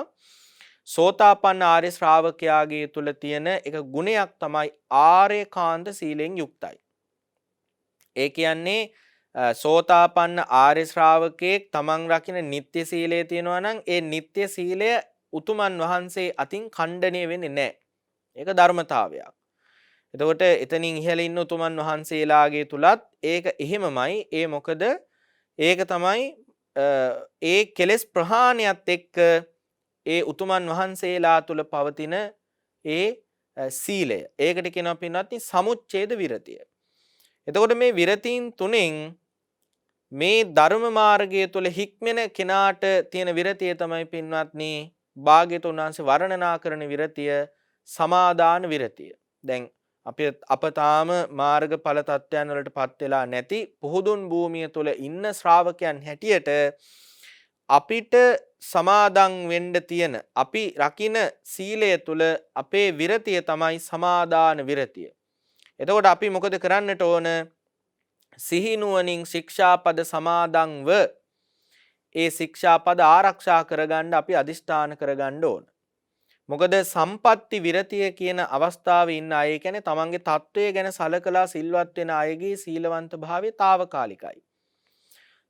S2: සෝතාපන්න ආර්ය ශ්‍රාවකයාගේ තුල තියෙන එක ගුණයක් තමයි ආර්යකාන්ත සීලෙන් යුක්තයි. ඒ කියන්නේ සෝතාපන්න ආර්ය ශ්‍රාවකයෙක් තමන් රකින්න නිත්‍ය සීලය තියෙනවා නම් ඒ නිත්‍ය සීලය උතුමන් වහන්සේ අතින් ඛණ්ඩණය වෙන්නේ නැහැ. ඒක ධර්මතාවයක්. එතකොට එතනින් ඉහළ ඉන්න උතුමන් වහන්සේලාගේ තුලත් ඒක එහෙමමයි. ඒ මොකද ඒක තමයි ඒ කෙලෙස් ප්‍රහාණයත් එක්ක ඒ උතුමන් වහන්සේලා තුල පවතින ඒ සීලය. ඒකට කියනවා පින්වත්නි සමුච්ඡේද විරතිය. එතකොට මේ විරතීන් තුනෙන් මේ ධර්ම මාර්ගය තුල හික්මෙන කෙනාට තියෙන විරතිය තමයි පින්වත්නි භාග්‍යතුන් වහන්සේ වර්ණනා කරන විරතිය සමාදාන විරතිය. දැන් අප තාම මාර්ගඵල තත්ත්වයන් වලටපත් වෙලා නැති පුහුදුන් භූමිය තුල ඉන්න ශ්‍රාවකයන් හැටියට අපිට සමාදන් වෙන්න තියෙන අපි රකින්න සීලය තුල අපේ විරතිය තමයි සමාදාන විරතිය. එතකොට අපි මොකද කරන්නට ඕන? සිහිනුවණින් ශික්ෂාපද සමාදන්ව ඒ ශික්ෂාපද ආරක්ෂා කරගන්න අපි අදිෂ්ඨාන කරගන්න ඕන. මොකද සම්පatti විරතිය කියන අවස්ථාවේ ඉන්න අය කියන්නේ තමන්ගේ තත්වය ගැන සලකලා සිල්වත් වෙන අයගේ සීලවන්ත භාවය తాවකාලිකයි.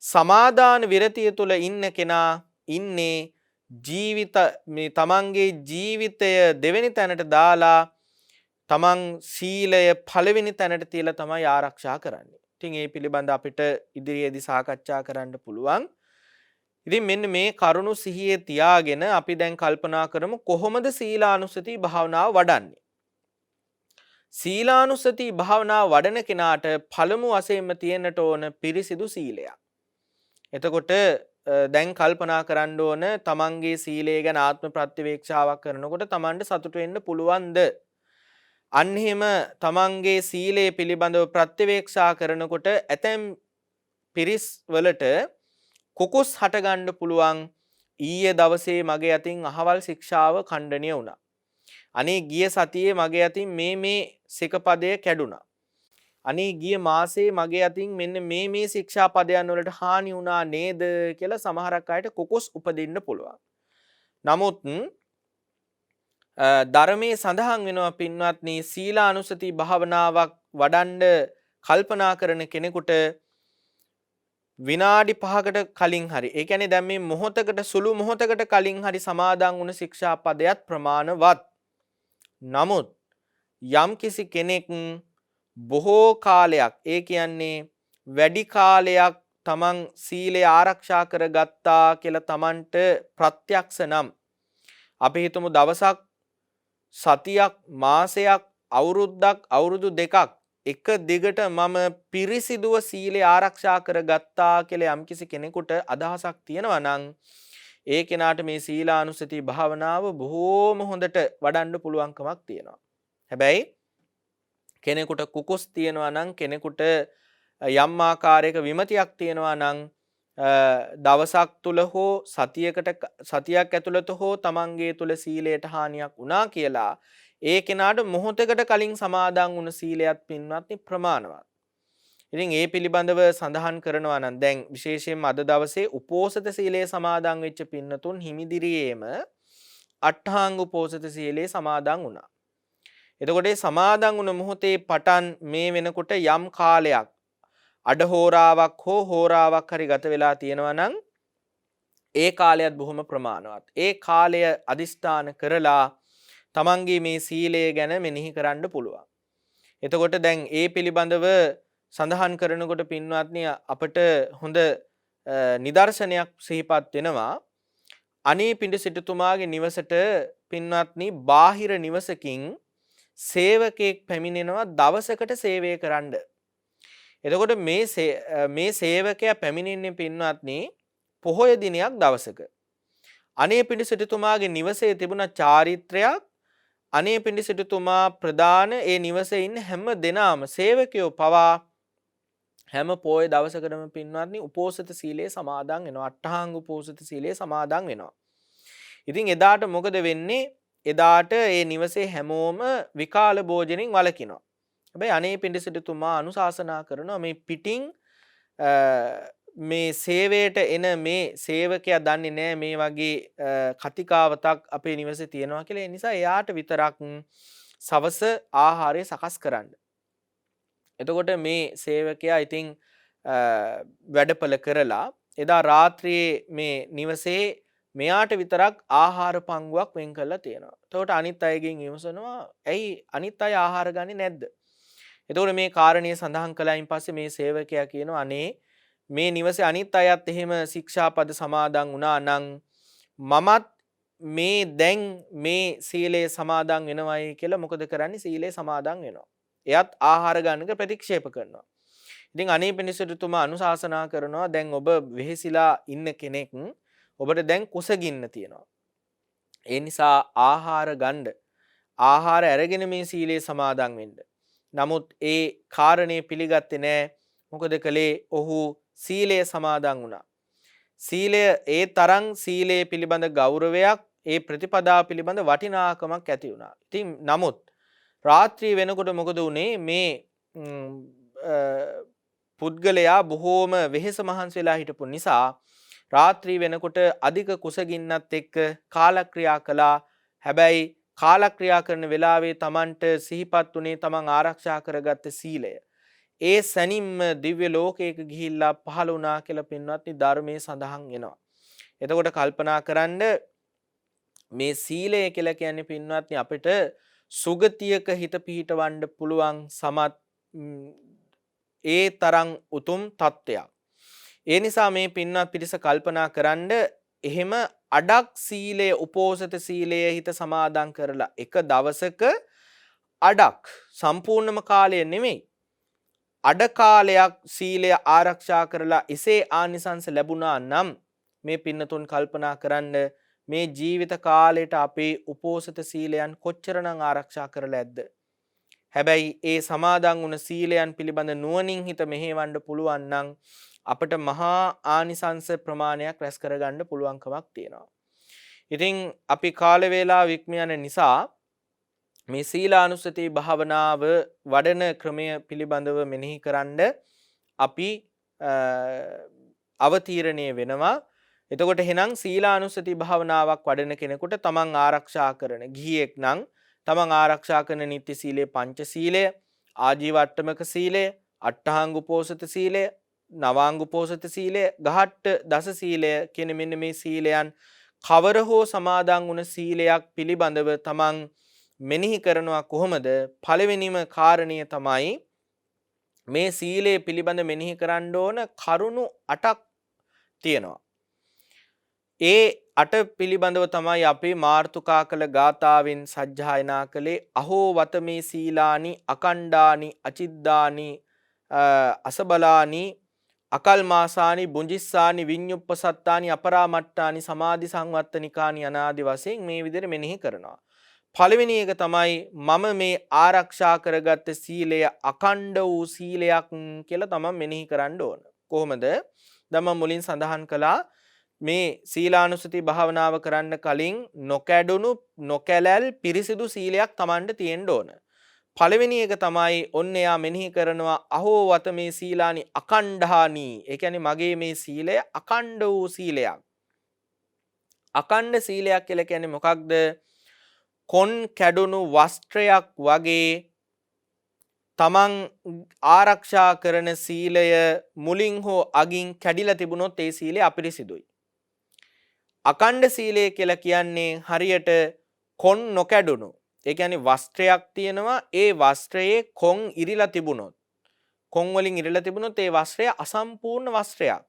S2: සමාදාන විරතිය තුල ඉන්න කෙනා ඉන්නේ ජීවිත මේ තමන්ගේ ජීවිතය දෙවෙනි තැනට දාලා තමන් සීලය පළවෙනි තැනට තියලා තමයි ආරක්ෂා කරන්නේ. ඉතින් ඒ පිළිබඳ අපිට ඉදිරියේදී සාකච්ඡා කරන්න පුළුවන්. ඉතින් මෙන්න මේ කරුණු සිහියේ තියාගෙන අපි දැන් කල්පනා කරමු කොහොමද සීලානුස්සති භාවනාව වඩන්නේ. සීලානුස්සති භාවනාව වඩන කෙනාට පළමු වශයෙන්ම තියෙන්නට ඕන පිරිසිදු සීලයක්. එතකොට දැන් කල්පනා කරන්න ඕන තමන්ගේ සීලය ගැන ආත්ම ප්‍රත්‍යවේක්ෂාවක් කරනකොට තමන්ට සතුට වෙන්න පුළුවන්ද? අන්න එහෙම තමන්ගේ සීලය පිළිබඳව ප්‍රත්‍යවේක්ෂා කරනකොට ඇතැම් පිරිස් වලට කුකුස් හට ගන්න පුළුවන්. ඊයේ දවසේ මගේ අතින් අහවල් ශික්ෂාව ඛණ්ඩණය වුණා. අනේ ගිය සතියේ මගේ අතින් මේ සිකපදය කැඩුනා. අනේ ගිය මාසේ මගේ අතින් මෙන්න මේ ශික්ෂාපදයන් වලට හානි වුණා නේද කියලා සමහරක් අයට කුකුස් උපදින්න පුළුවන්. නමුත් ධර්මයේ සඳහන් වෙනවා පින්වත්නි සීලානුස්සති භාවනාවක් වඩන්න කල්පනා කරන කෙනෙකුට විනාඩි 5කට කලින් හරි ඒ කියන්නේ දැන් මේ මොහොතකට සුළු මොහොතකට කලින් හරි සමාදන් වුණ ශික්ෂාපදයක් ප්‍රමාණවත්. නමුත් යම් කිසි කෙනෙක් බොහෝ කාලයක් ඒ කියන්නේ වැඩි කාලයක් තමන් සීලය ආරක්ෂා කරගත්තා කියලා තමන්ට ප්‍රත්‍යක්ෂ නම් අපි හිතමු දවසක් සතියක් මාසයක් අවුරුද්දක් අවුරුදු දෙකක් එක දිගට මම පිරිසිදුව සීලය ආරක්ෂා කරගත්තා කියලා යම්කිසි කෙනෙකුට අදහසක් තියෙනවා නම් ඒ කෙනාට මේ සීලානුස්සති භාවනාව බොහෝම හොඳට වඩන්න පුළුවන්කමක් තියෙනවා. හැබැයි කෙනෙකුට කුකුස් තියෙනවා නම් කෙනෙකුට යම් ආකාරයක විමතියක් තියෙනවා නම් දවසක් තුල හෝ සතියක් ඇතුළත හෝ තමන්ගේ තුල සීලයට හානියක් වුණා කියලා ඒ කෙනාට මොහොතකට කලින් සමාදන් වුණ සීලයක් පින්වත්නි ප්‍රමාණවත්. ඉතින් ඒ පිළිබඳව සඳහන් කරනවා නම් දැන් විශේෂයෙන්ම අද දවසේ උපෝසත සීලය සමාදන් වෙච්ච පින්නතුන් හිමිදිරියේම අට්ඨාංග උපෝසත සීලය සමාදන් වුණා. එතකොට මේ සමාදන් වුණ මොහොතේ පටන් මේ වෙනකොට යම් කාලයක් අඩ හෝරාවක් හෝ හෝරාවක් හරි ගත වෙලා තියෙනවා නම් ඒ කාලයත් බොහොම ප්‍රමාණවත්. ඒ කාලය අදිස්ථාන කරලා තමන්ගේ මේ සීලය ගැන මෙනෙහි කරන්න පුළුවන්. එතකොට දැන් ඒ පිළිබඳව සඳහන් කරනකොට පින්වත්නි අපට හොඳ නිදර්ශනයක් සිහිපත් වෙනවා. අනේ පිඬු සිටුතුමාගේ නිවසට පින්වත්නි බාහිර නිවසකින් සේවකයෙක් පැමිණෙනවා දවසකට සේවය කරන්න. එතකොට මේ සේවකයා පැමිණෙන්නේ පින්වත්නි පොහොය දිනයක් දවසක. අනේ පිඬු සිටුතුමාගේ නිවසේ තිබුණ චාරිත්‍රයක් අනේ පිඬු සිටුතුමා ප්‍රදාන ඒ නිවසේ ඉන්න හැම දෙනාම සේවකයෝ පවා හැම පොය දවසකටම පින්වත්නි උපෝසත සීලය සමාදන් වෙනවා. අට්ඨාංග උපෝසත සීලය සමාදන් වෙනවා. ඉතින් එදාට මොකද වෙන්නේ? එදාට ඒ නිවසේ හැමෝම විකාල භෝජනෙන් වළකිනවා. හැබැයි අනේ පිඬු සිටුතුමා අනුශාසනා කරනවා මේ පිටින් මේ සේවයට එන මේ සේවකයා දන්නේ නැහැ මේ වගේ කතිකාවතක් අපේ නිවසේ තියෙනවා කියලා. ඒ නිසා එයාට විතරක් සවස ආහාරය සකස් කරන්න. එතකොට මේ සේවකයා ඉතින් වැඩපළ කරලා එදා රාත්‍රියේ මේ නිවසේ මෙයාට විතරක් ආහාර පංගුවක් වෙන් කරලා තියෙනවා. එතකොට අනිත් අයගෙන් විමසනවා ඇයි අනිත් අය ආහාර ගන්නේ නැද්ද? එතකොට මේ කාරණේ සඳහන් කළායින් පස්සේ මේ සේවකයා කියනවා අනේ මේ නිවසේ අනිත් අයත් එහෙම ශික්ෂාපද සමාදන් වුණා නම් මමත් මේ දැන් මේ සීලය සමාදන් වෙනවයි කියලා මොකද කරන්නේ? සීලය සමාදන් වෙනවා. එයත් ආහාර ගන්නක ප්‍රතික්ෂේප කරනවා. ඉතින් අනේ පිණිසතුමා අනුශාසනා කරනවා දැන් ඔබ වෙහෙසිලා ඉන්න කෙනෙක් ඔබට දැන් කුසගින්න තියෙනවා. ඒ නිසා ආහාර ගන්න ආහාර අරගෙන මේ සීලේ සමාදන් වෙන්න. නමුත් ඒ කාරණේ පිළිගත්තේ නැහැ. මොකද කලේ ඔහු සීලය සමාදන් වුණා. සීලය ඒ තරම් සීලයේ පිළිබඳ ගෞරවයක් ඒ ප්‍රතිපදාව පිළිබඳ වටිනාකමක් ඇති වුණා. ඉතින් නමුත් රාත්‍රී වෙනකොට මොකද වුනේ මේ පුද්ගලයා බොහෝම වෙහෙස මහන්සි වෙලා හිටපු නිසා රාත්‍රී වෙනකොට අධික කුසගින්නත් එක්ක කාලක්‍රියා කළා. හැබැයි කාලක්‍රියා කරන වෙලාවේ Tamanට සිහිපත් උනේ Taman ආරක්ෂා කරගත්ත සීලය. ඒ සැනින්ම දිව්‍ය ලෝකයක ගිහිල්ලා පහළ වුණා කියලා පින්වත්නි ධර්මයේ සඳහන් වෙනවා. එතකොට කල්පනා කරන්න මේ සීලය කියලා කියන්නේ පින්වත්නි අපිට සුගතියක හිත පිහිටවන්න පුළුවන් සමත් ඒ තරම් උතුම් තත්ත්වයක්. ඒ නිසා මේ පින්වත් පිරිස කල්පනා කරන්න එහෙම අඩක් සීලය උපෝසත සීලය හිත සමාදන් කරලා එක දවසක අඩක් සම්පූර්ණම කාලය නෙමෙයි අඩ කාලයක් සීලය ආරක්ෂා කරලා එසේ ආනිසංස ලැබුණා නම් මේ පින්නතුන් කල්පනා කරන්න මේ ජීවිත කාලයට අපේ උපෝසත සීලයන් කොච්චරනම් ආරක්ෂා කරලා ඇද්ද? හැබැයි ඒ සමාදන් වුණ සීලයන් පිළිබඳ නුවණින් හිත මෙහෙවන්න පුළුවන් නම් අපට මහා ආනිසංස ප්‍රමාණයක් රැස් කරගන්න පුළුවන්කමක් තියෙනවා. ඉතින් අපි කාල වේලා වික්ම යන නිසා මේ සීලානුස්සති භාවනාව වඩන ක්‍රමය පිළිබඳව මෙනෙහි කරන්න අපි අවතීර්ණය වෙනවා. එතකොට එහෙනම් සීලානුස්සති භාවනාවක් වඩන කෙනෙකුට තමන් ආරක්ෂා කරන ගිහියෙක් නම් තමන් ආරක්ෂා කරන නිත්‍ය සීලය පංච සීලය, ආජීවට්ටමක සීලය, අට්ඨාංග උපෝසත සීලය, නවාංග උපෝසත සීලය, ගහට්ට දස සීලය කියන මෙන්න මේ සීලයන් කවර හෝ සමාදන් වුණ සීලයක් පිළිබඳව තමන් මෙනෙහි කරනවා කොහොමද? පළවෙනිම කාරණය තමයි මේ සීලය පිළිබඳ මෙනෙහි කරන්න ඕන කරුණු 8ක් තියෙනවා. ඒ 8 පිළිබඳව තමයි අපි මාර්තුකා කළ ගාථාවෙන් සජ්ජායනා කළේ අහෝ වතමේ සීලානි අකණ්ඩානි අචිද්දානි අසබලානි අකල්මාසානි බුංජිස්සානි විඤ්ඤුප්පසත්තානි අපරාමට්ටානි සමාධි සංවත්තනිකානි අනාදි වශයෙන් මේ විදිහට මෙනෙහි කරනවා. පළවෙනි එක තමයි මම මේ ආරක්ෂා කරගත්ත සීලය අකණ්ඩ වූ සීලයක් කියලා තමයි මෙනෙහි කරන්න ඕන. කොහොමද? දැන් මම මුලින් සඳහන් කළා මේ සීලානුස්සති භාවනාව කරන්න කලින් නොකැඩුණු නොකැලැල් පිරිසිදු සීලයක් Tamanට තියෙන්න ඕන. පළවෙනි එක තමයි ඔන්න එයා මෙනෙහි කරනවා අහෝ වත මේ සීලානි අකණ්ඩානි. ඒ කියන්නේ මගේ මේ සීලය අකණ්ඩ වූ සීලයක්. අකණ්ඩ සීලයක් කියලා කියන්නේ මොකක්ද? කොන් කැඩුණු වස්ත්‍රයක් වගේ තමන් ආරක්ෂා කරන සීලය මුලින් හෝ අගින් කැඩිලා තිබුණොත් ඒ සීලය අපිරිසිදුයි. අකණ්ඩ සීලය කියලා කියන්නේ හරියට කොන් නොකැඩුණු. ඒ කියන්නේ වස්ත්‍රයක් තියෙනවා ඒ වස්ත්‍රයේ කොන් ඉරිලා තිබුණොත් කොන් වලින් ඉරිලා තිබුණොත් ඒ වස්ත්‍රය අසම්පූර්ණ වස්ත්‍රයක්.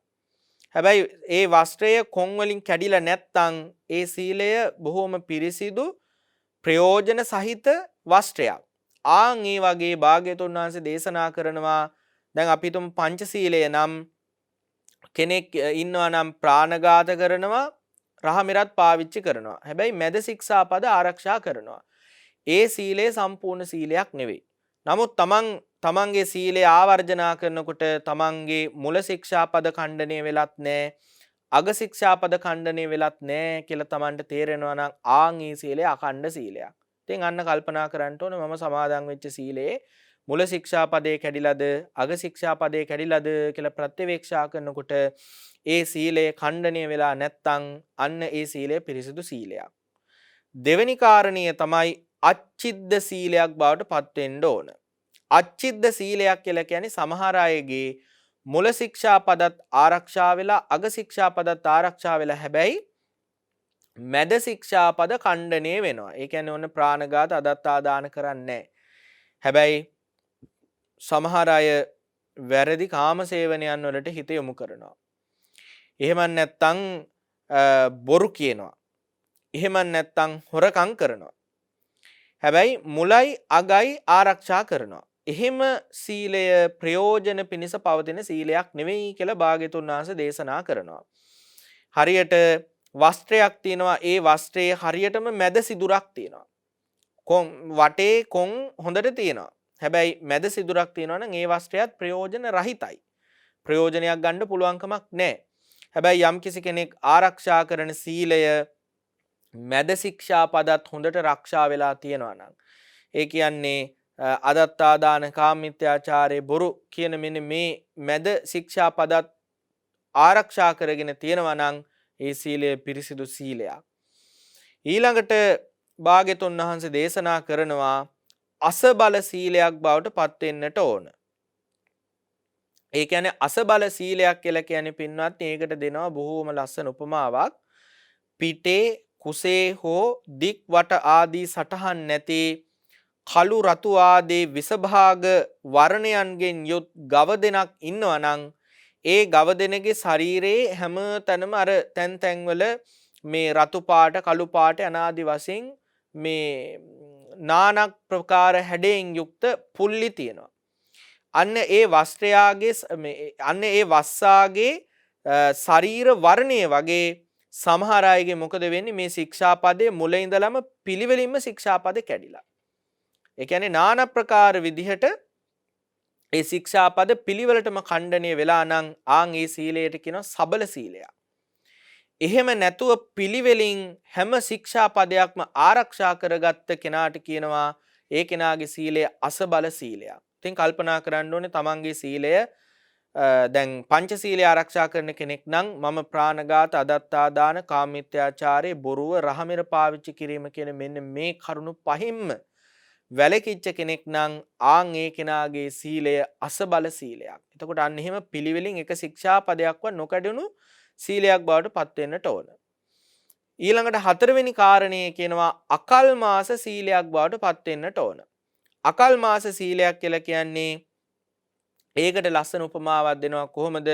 S2: හැබැයි ඒ වස්ත්‍රය කොන් වලින් කැඩිලා නැත්නම් ඒ සීලය බොහොම පිරිසිදු ප්‍රයෝජන සහිත වස්ත්‍රයක්. ආන් ඒ වගේ භාග්‍යතුන් වහන්සේ දේශනා කරනවා දැන් අපි තුම් පංචශීලය නම් කෙනෙක් ඉන්නවා නම් ප්‍රාණඝාත කරනවා රහ මෙරත් පාවිච්චි කරනවා. හැබැයි මැද ශික්ෂාපද ආරක්ෂා කරනවා. ඒ සීලය සම්පූර්ණ සීලයක් නෙවෙයි. නමුත් තමන්ගේ සීලය ආවර්ජනා කරනකොට තමන්ගේ මුල ශික්ෂාපද ඛණ්ඩණය වෙලත් නැහැ. අග ශික්ෂාපද ඛණ්ඩණය වෙලත් නැහැ කියලා තමන්ට තේරෙනවා නම් ආන් ඒ සීලය අඛණ්ඩ සීලයක්. ඉතින් අන්න කල්පනා කරන්න ඕනේ මම සමාදන් වෙච්ච සීලේ මුල ශික්ෂාපදේ කැඩිලාද අග ශික්ෂාපදේ කැඩිලාද කියලා ප්‍රත්‍යවේක්ෂා කරනකොට ඒ සීලය ඛණ්ඩණය වෙලා නැත්නම් අන්න ඒ සීලය පිරිසිදු සීලයක්. දෙවෙනි කාරණය තමයි අච්චිද්ද සීලයක් බවට පත් වෙන්න ඕන. අච්චිද්ද සීලයක් කියලා කියන්නේ සමහර අයගේ මුල ශික්ෂාපදත් ආරක්ෂා වෙලා අග ශික්ෂාපදත් ආරක්ෂා වෙලා හැබැයි මැද ශික්ෂාපද ඛණ්ඩණය වෙනවා. ඒ කියන්නේ ඔන්න ප්‍රාණඝාත අදත්තාදාන කරන්නේ නැහැ. හැබැයි සමහර අය වැරදි කාමසේවනයන් වලට හිත යොමු කරනවා. එහෙම නැත්නම් බොරු කියනවා. එහෙම නැත්නම් හොරකම් කරනවා. හැබැයි මුලයි අගයි ආරක්ෂා කරනවා. එහෙම සීලය ප්‍රයෝජන පිණිස පවතින සීලයක් නෙවෙයි කියලා භාග්‍යතුන් වහන්සේ දේශනා කරනවා. හරියට වස්ත්‍රයක් තියෙනවා. ඒ වස්ත්‍රයේ හරියටම මැද සිදුරක් තියෙනවා. වටේ කොන් හොඳට තියෙනවා. හැබැයි මැද සිදුරක් තියෙනවා නම් ඒ වස්ත්‍රයත් ප්‍රයෝජන රහිතයි. ප්‍රයෝජනයක් ගන්න පුළුවන්කමක් නැහැ. හැබැයි යම් කිසි කෙනෙක් ආරක්ෂා කරන සීලය මැද ශික්ෂා පදත් හොඳට රක්ෂා වෙලා තියෙනවා නම් ඒ කියන්නේ අදත්තාදාන කාමමිත්‍යාචාරය බොරු කියන මෙන්න මේ මැද ශික්ෂා පදත් ආරක්ෂා කරගෙන තියෙනවා නම් ඒ සීලය පිරිසිදු සීලයක්. ඊළඟට භාග්‍යතුන් වහන්සේ දේශනා කරනවා අසබල සීලයක් බවට පත් වෙන්නට ඕන. ඒ කියන්නේ අසබල සීලයක් කියලා කියන්නේ පින්වත් මේකට දෙනවා බොහෝම ලස්සන උපමාවක්. පිටේ කුසේ හෝ දික් වට ආදී සටහන් නැති කළු රතු ආදී විසභාග වර්ණයන්ගෙන් යුත් ගව දෙනක් ඉන්නවා නම් ඒ ගව දෙනගේ ශරීරයේ හැම තැනම අර තැන් තැන්වල මේ රතු පාට කළු පාට අනාදි වශයෙන් මේ නානක් ප්‍රකාර හැඩයෙන් යුක්ත පුල්ලි තියෙනවා. අන්න ඒ වස්ත්‍රයාගේ අන්න ඒ වස්සාගේ ශරීර වර්ණය වගේ සමහර අයගේ මොකද වෙන්නේ මේ ශික්ෂාපදයේ මුල ඉඳලම පිළිවෙලින්ම ශික්ෂාපද කැඩිලා. ඒ කියන්නේ নানা ප්‍රකාර විදිහට ඒ ශික්ෂාපද පිළිවෙලටම ඛණ්ඩණය වෙලා නම් ආන් ඒ සීලයට කියනවා සබල සීලයක්. එහෙම නැතුව පිළිවෙලින් හැම ශික්ෂාපදයක්ම ආරක්ෂා කරගත්ත කෙනාට කියනවා ඒ කෙනාගේ සීලය අසබල සීලයක්. ඉතින් කල්පනා කරන්න ඕනේ තමන්ගේ සීලය දැන් පංචශීලය ආරක්ෂා කරන කෙනෙක් නම් මම ප්‍රාණඝාත අදත්තාදාන කාමමිත්‍යාචාරය බොරුව රහමෙර පාවිච්චි කිරීම කියන මෙන්න මේ කරුණු පහින්ම වැළකීච්ච කෙනෙක් නම් ආන් ඒ කෙනාගේ සීලය අසබල සීලයක්. එතකොට අන්න එහෙම පිළිවෙලින් එක ශික්ෂාපදයක්වත් නොකඩුණු සීලයක් බවට පත් වෙන්නට ඕන. ඊළඟට හතරවෙනි කාරණේ කියනවා අකල් මාස සීලයක් බවට පත් වෙන්නට ඕන. අකල් මාස සීලයක් කියලා කියන්නේ ඒකට ලස්සන උපමාවක් දෙනවා කොහොමද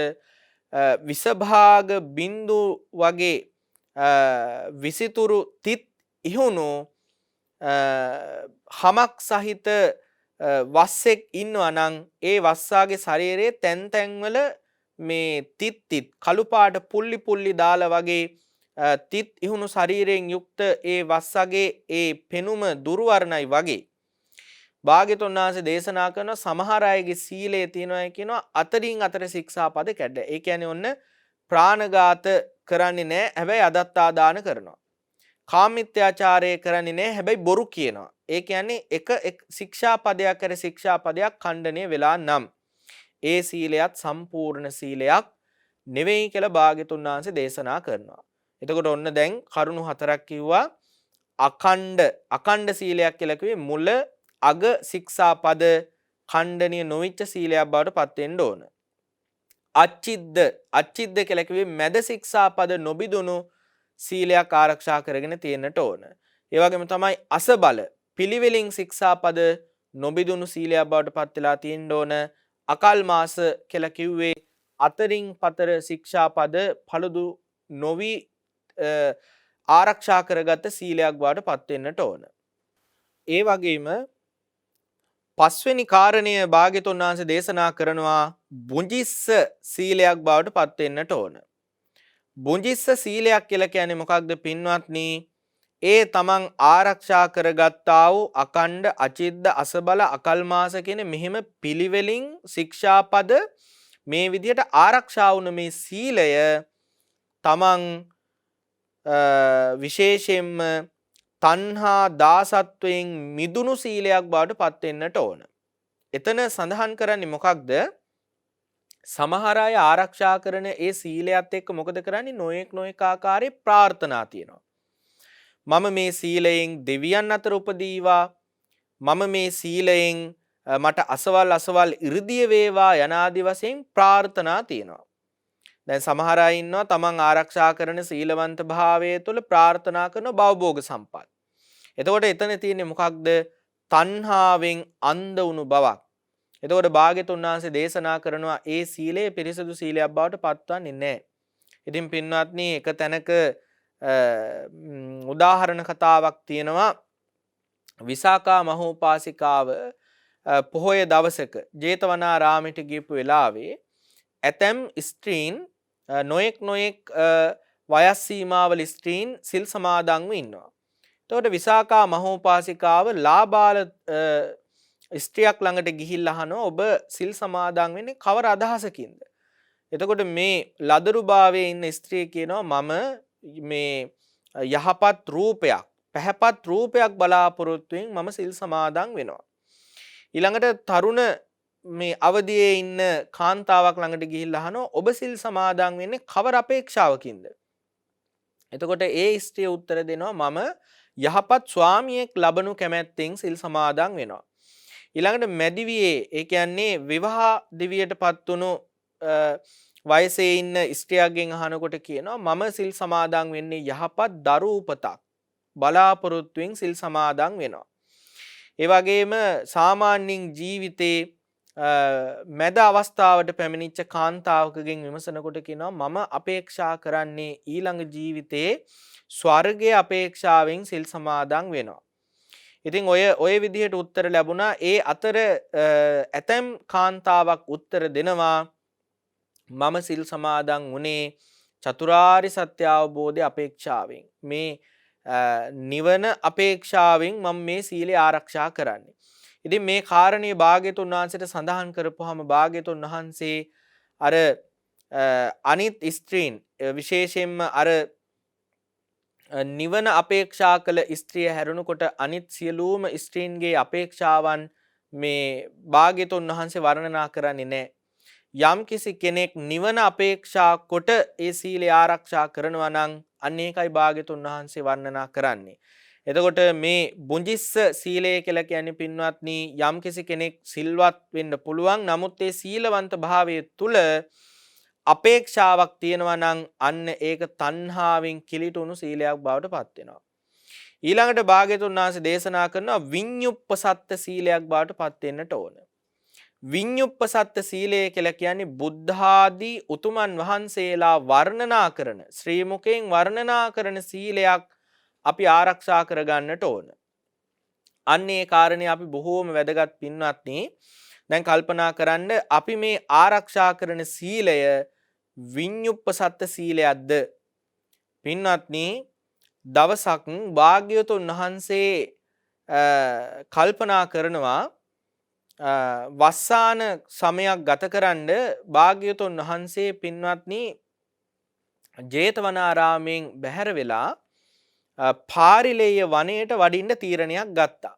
S2: විසභාග බින්දු වගේ විසිතුරු තිත් ඉහුණු හමක් සහිත වස්සෙක් ඉන්නවා නම් ඒ වස්සාගේ ශරීරයේ තැන් තැන්වල මේ තිත් කළු පාට පුල්ලි පුල්ලි දාලා වගේ තිත් ඉහුණු ශරීරයෙන් යුක්ත ඒ වස්සගේ ඒ පෙනුම දුර්වර්ණයි වගේ භාග්‍යතුන් වහන්සේ දේශනා කරන සමහර අයගේ සීලය තියෙනවා කියනවා අතරින් අතර ශික්ෂාපද කැඩ. ඒ කියන්නේ ඔන්න ප්‍රාණඝාත කරන්නේ නැහැ හැබැයි අදත්තාදාන කරනවා. කාමමිත්‍යාචාරය කරන්නේ නැහැ හැබැයි බොරු කියනවා. ඒ කියන්නේ එක ශික්ෂාපදයක් කර ශික්ෂාපදයක් ඛණ්ඩණය වෙලා නම් ඒ සීලයත් සම්පූර්ණ සීලයක් නෙවෙයි කියලා භාග්‍යතුන් වහන්සේ දේශනා කරනවා. එතකොට ඔන්න දැන් කරුණු හතරක් කිව්වා අඛණ්ඩ සීලයක් කියලා කිව්වේ මුල අග ශික්ෂාපද ඛණ්ඩණීය නොවිච්ච සීලයක් බවට පත් වෙන්න ඕන. අච්චිද්ද කියලා කිව්වේ මැද ශික්ෂාපද නොබිදුණු සීලයක් ආරක්ෂා කරගෙන තියෙන්නට ඕන. ඒ වගේම තමයි අසබල පිළිවෙලින් ශික්ෂාපද නොබිදුණු සීලයක් බවට පත් වෙලා තියෙන්න ඕන. අකල් මාස කියලා කිව්වේ අතරින් පතර ශික්ෂාපද පළුදු නොවි ආරක්ෂා කරගත් සීලයක් බවට පත් වෙන්නට ඕන. ඒ වගේම පස්වෙනි කාරණය භාග්‍යතුන් වහන්සේ දේශනා කරනවා බුංජිස්ස සීලයක් බවට පත් වෙන්නට ඕන. බුංජිස්ස සීලයක් කියලා කියන්නේ මොකක්ද පින්වත්නි? ඒ තමන් ආරක්ෂා කරගත්තා වූ අකණ්ඩ අචිද්ද අසබල අකල් මාස කියන මෙහෙම පිළිවෙලින් ශික්ෂාපද මේ විදිහට ආරක්ෂා වුණ මේ සීලය තමන් විශේෂයෙන්ම තණ්හා දාසත්වයෙන් මිදුණු සීලයක් බවට පත් වෙන්නට ඕන. එතන සඳහන් කරන්නේ මොකක්ද? සමහර අය ආරක්ෂා කරන ඒ සීලයත් එක්ක මොකද කරන්නේ? නොඑක් ආකාරයේ ප්‍රාර්ථනා තියෙනවා. මම මේ සීලයෙන් දෙවියන් අතර උපදීවා. මම මේ සීලයෙන් මට අසවල් අසවල් 이르දිය වේවා යනාදි වශයෙන් ප්‍රාර්ථනා තියෙනවා. දැන් සමහර අය ඉන්නවා තමන් ආරක්ෂා කරන සීලවන්ත භාවය තුළ ප්‍රාර්ථනා කරන භවභෝග සම්පත්. එතකොට එතන තියෙන්නේ මොකක්ද? තණ්හාවෙන් අන්ධ වුණු බවක්. එතකොට භාග්‍යතුන් වහන්සේ දේශනා කරනවා ඒ සීලය පිරිසුදු සීලයක් බවට පත්වන්නේ නැහැ. ඉතින් පින්වත්නි එක තැනක උදාහරණ කතාවක් තියෙනවා. විසාකා මහෝපාසිකාව පොහොය දවසක ජේතවනාරාමයට ගියපු වෙලාවේ ඇතැම් ස්ත්‍රීන් නොයෙක් වයස් සීමාවල ස්ත්‍රීන් සිල් සමාදන්ව ඉන්නවා. එතකොට විසාකා මහෝපාසිකාව ලාබාල ස්ත්‍රියක් ළඟට ගිහිල්ලා අහනවා ඔබ සිල් සමාදන් වෙන්නේ කවර අදහසකින්ද? එතකොට මේ ලදරුභාවයේ ඉන්න ස්ත්‍රිය කියනවා මම මේ යහපත් රූපයක් පැහැපත් රූපයක් බලාපොරොත්තුෙන් මම සිල් සමාදන් වෙනවා. ඊළඟට තරුණ මේ අවදියේ ඉන්න කාන්තාවක් ළඟට ගිහිල්ලා අහනවා ඔබ සිල් සමාදන් වෙන්නේ කවර අපේක්ෂාවකින්ද? එතකොට ඒ ස්ත්‍රිය උත්තර දෙනවා මම යහපත් ස්වාමියෙක් ලබනු කැමැත්තෙන් සිල් සමාදන් වෙනවා. ඊළඟට මැදිවියේ ඒ කියන්නේ විවාහ දිවියටපත් වුණු වයසේ ඉන්න ස්ත්‍රියගෙන් අහනකොට කියනවා මම සිල් සමාදන් වෙන්නේ යහපත් දරු උපතක් බලාපොරොත්තුෙන් සිල් සමාදන් වෙනවා. ඒ වගේම සාමාන්‍යයෙන් ජීවිතේ මැද අවස්ථාවට පැමිණිච්ච කාන්තාවකගෙන් විමසනකොට කියනවා මම අපේක්ෂා කරන්නේ ඊළඟ ජීවිතේ ස්වර්ගයේ අපේක්ෂාවෙන් සිල් සමාදන් වෙනවා. ඉතින් ඔය විදිහට උත්තර ලැබුණා. ඒ අතර ඇතැම් කාන්තාවක් උත්තර දෙනවා මම සිල් සමාදන් වුණේ චතුරාර්ය සත්‍ය අවබෝධය අපේක්ෂාවෙන්. මේ නිවන අපේක්ෂාවෙන් මම මේ සීලය ආරක්ෂා කරන්නේ. ඉතින් මේ කාරණේ භාග්‍යතුන් වහන්සේට සඳහන් කරපුවාම භාග්‍යතුන් වහන්සේ අර අනිත් ස්ත්‍රීන් විශේෂයෙන්ම අර නිවන අපේක්ෂා කළ ස්ත්‍රිය හැරුණකොට අනිත් සියලුම ස්ත්‍රීන්ගේ අපේක්ෂාවන් මේ භාග්‍යතුන් වහන්සේ වර්ණනා කරන්නේ නැහැ. යම් කිසි කෙනෙක් නිවන අපේක්ෂා කොට ඒ සීලය ආරක්ෂා කරනවා නම් අන්න ඒකයි භාග්‍යතුන් වහන්සේ වර්ණනා කරන්නේ. එතකොට මේ බුංජිස්ස සීලය කියලා කියන්නේ පින්වත්නි යම් කිසි කෙනෙක් සිල්වත් වෙන්න පුළුවන්. නමුත් ඒ සීලවන්ත භාවයේ තුල අපේක්ෂාවක් තියෙනවා නම් අන්න ඒක තණ්හාවෙන් කිලිටුණු සීලයක් බවට පත් වෙනවා. ඊළඟට භාග්‍යතුන් වහන්සේ දේශනා කරනවා විඤ්ඤුප්පසත්ත සීලයක් බවට පත් වෙන්නට ඕන. විඤ්ඤුප්පසත්ත සීලය කියලා කියන්නේ බුද්ධ ආදී උතුමන් වහන්සේලා වර්ණනා කරන ශ්‍රී මුඛයෙන් වර්ණනා කරන සීලයක් අපි ආරක්ෂා කරගන්නට ඕන. අන්න ඒ කාරණේ අපි බොහෝම වැදගත් පින්වත්නි. දැන් කල්පනා කරන්න අපි මේ ආරක්ෂා කරන සීලය විඤ්ඤුප්පසත්ත සීලයක්ද? පින්වත්නි දවසක් භාග්‍යවතුන් වහන්සේ කල්පනා කරනවා වස්සාන සමයක් ගතකරන්න භාග්‍යවතුන් වහන්සේ පින්වත්නි ජේතවනාරාමයෙන් බැහැර වෙලා පාරිලෙය වනයේට වඩින්න තීරණයක් ගත්තා.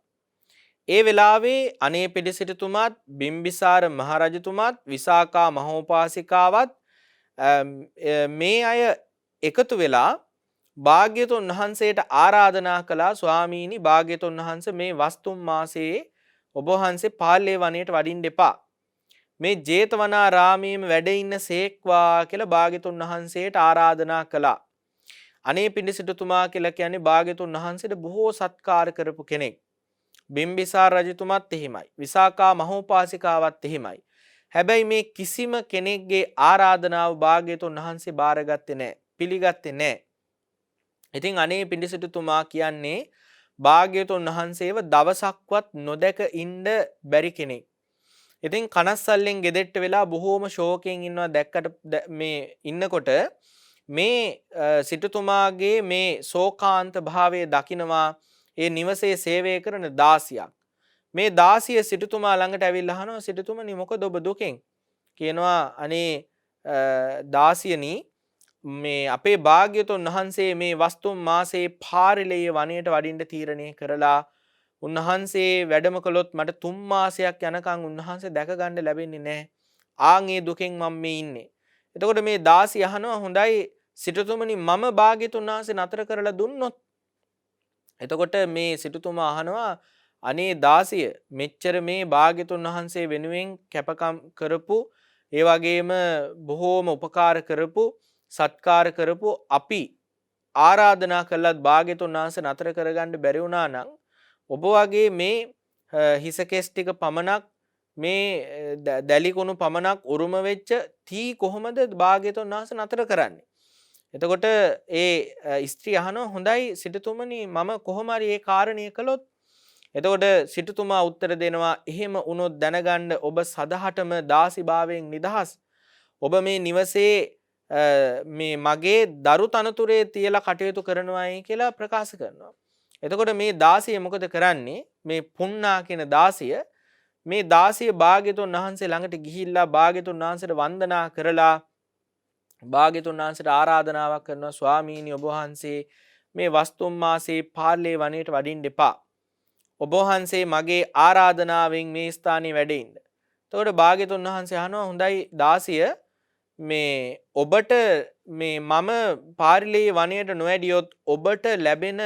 S2: ඒ වෙලාවේ අනේපිඩි සිටුතුමාත් බිම්බිසාර මහරජතුමාත් විසාකා මහෝපාසිකාවත් මේ අය එකතු වෙලා භාග්‍යවතුන් වහන්සේට ආරාධනා කළා ස්වාමීනි භාග්‍යවතුන් වහන්සේ මේ වස්තුම් මාසයේ ඔබ වහන්සේ පාරිලෙය වනයේට වඩින්න එපා. මේ ජේතවනාරාමයේම වැඩ ඉන්න සේක්වා කියලා භාග්‍යවතුන් වහන්සේට ආරාධනා කළා. අනේපිඩි සිටුතුමා කියලා කියන්නේ භාග්‍යවතුන් වහන්සේට බොහෝ සත්කාර කරපු කෙනෙක්. බිම්බිසාර රජතුමත් එහෙමයි. විසාකා මහෝපාසිකාවත් එහෙමයි. හැබැයි මේ කිසිම කෙනෙක්ගේ ආරාධනාව භාග්‍යවතුන් වහන්සේ බාරගත්තේ නැහැ. පිළිගත්තේ නැහැ. ඉතින් අනේපිඩි සිටුතුමා කියන්නේ භාග්‍යවතුන් වහන්සේව දවසක්වත් නොදැක ඉන්න බැරි කෙනෙක්. ඉතින් කනස්සල්ලෙන් ගෙදෙට්ට වෙලා බොහෝම ශෝකයෙන් ඉන්නවා. දැක්කට මේ ඉන්නකොට මේ සිටුතුමාගේ මේ ශෝකාන්ත භාවය දකිනවා ඒ නිවසේ සේවය කරන දාසියක්. මේ දාසිය සිටුතුමා ළඟට ඇවිල්ලා අහනවා සිටුතුමනි මොකද ඔබ දුකෙන්? කියනවා අනේ දාසියනි මේ අපේ භාග්‍යවතුන් වහන්සේ මේ වස්තුම් මාසයේ පාරිලෙය වනයේට වඩින්න තීරණය කරලා උන්වහන්සේ වැඩම කළොත් මට 3 මාසයක් යනකම් උන්වහන්සේ දැක ගන්න ලැබෙන්නේ නැහැ. ආන් ඒ දුකෙන් මම මේ ඉන්නේ. එතකොට මේ දාසිය අහනවා හොඳයි සිටුතුමනි මම භාග්‍යවතුන් වහන්සේ නතර කරලා දුන්නොත්? එතකොට මේ සිටුතුමා අහනවා අනේ 16 මෙච්චර මේ භාග්‍යතුන් වහන්සේ වෙනුවෙන් කැපකම් කරපු ඒ වගේම බොහෝම උපකාර කරපු සත්කාර කරපු අපි ආරාධනා කළත් භාග්‍යතුන් වහන්සේ නතර කරගන්න බැරි වුණා නම් ඔබ වගේ මේ හිසකෙස් ටික පමණක් මේ දැලිකුණු පමණක් උරුම වෙච්ච තී කොහොමද භාග්‍යතුන් වහන්සේ නතර කරන්නේ? එතකොට ඒ ස්ත්‍රී අහනවා හොඳයි සිටුතුමනි මම කොහොම හරි ඒ කාරණිය කළොත් එතකොට සිටුතුමා උත්තර දෙනවා එහෙම වුණොත් දැනගන්න ඔබ සදහටම දාසිභාවයෙන් නිදහස්. ඔබ මේ නිවසේ මේ මගේ දරු තනතුරේ තියලා කටයුතු කරනවායි කියලා ප්‍රකාශ කරනවා. එතකොට මේ 16 මොකද කරන්නේ? මේ පුන්නා කියන 16 මේ 16 භාග්‍යතුන් වහන්සේ ළඟට ගිහිල්ලා භාග්‍යතුන් වහන්සේට වන්දනා කරලා භාග්‍යතුන් වහන්සේට ආරාධනාවක් කරනවා ස්වාමීනි ඔබ වහන්සේ මේ වස්තුම් මාසේ පාර්ලේ වනයේට වඩින්න එපා. ඔබ වහන්සේ මගේ ආරාධනාවෙන් මේ ස්ථානයේ වැඩ ඉන්න. එතකොට භාග්‍යතුන් වහන්සේ අහනවා හොඳයි 16 මේ ඔබට මේ මම පාර්ලේ වනයේට නොවැඩියොත් ඔබට ලැබෙන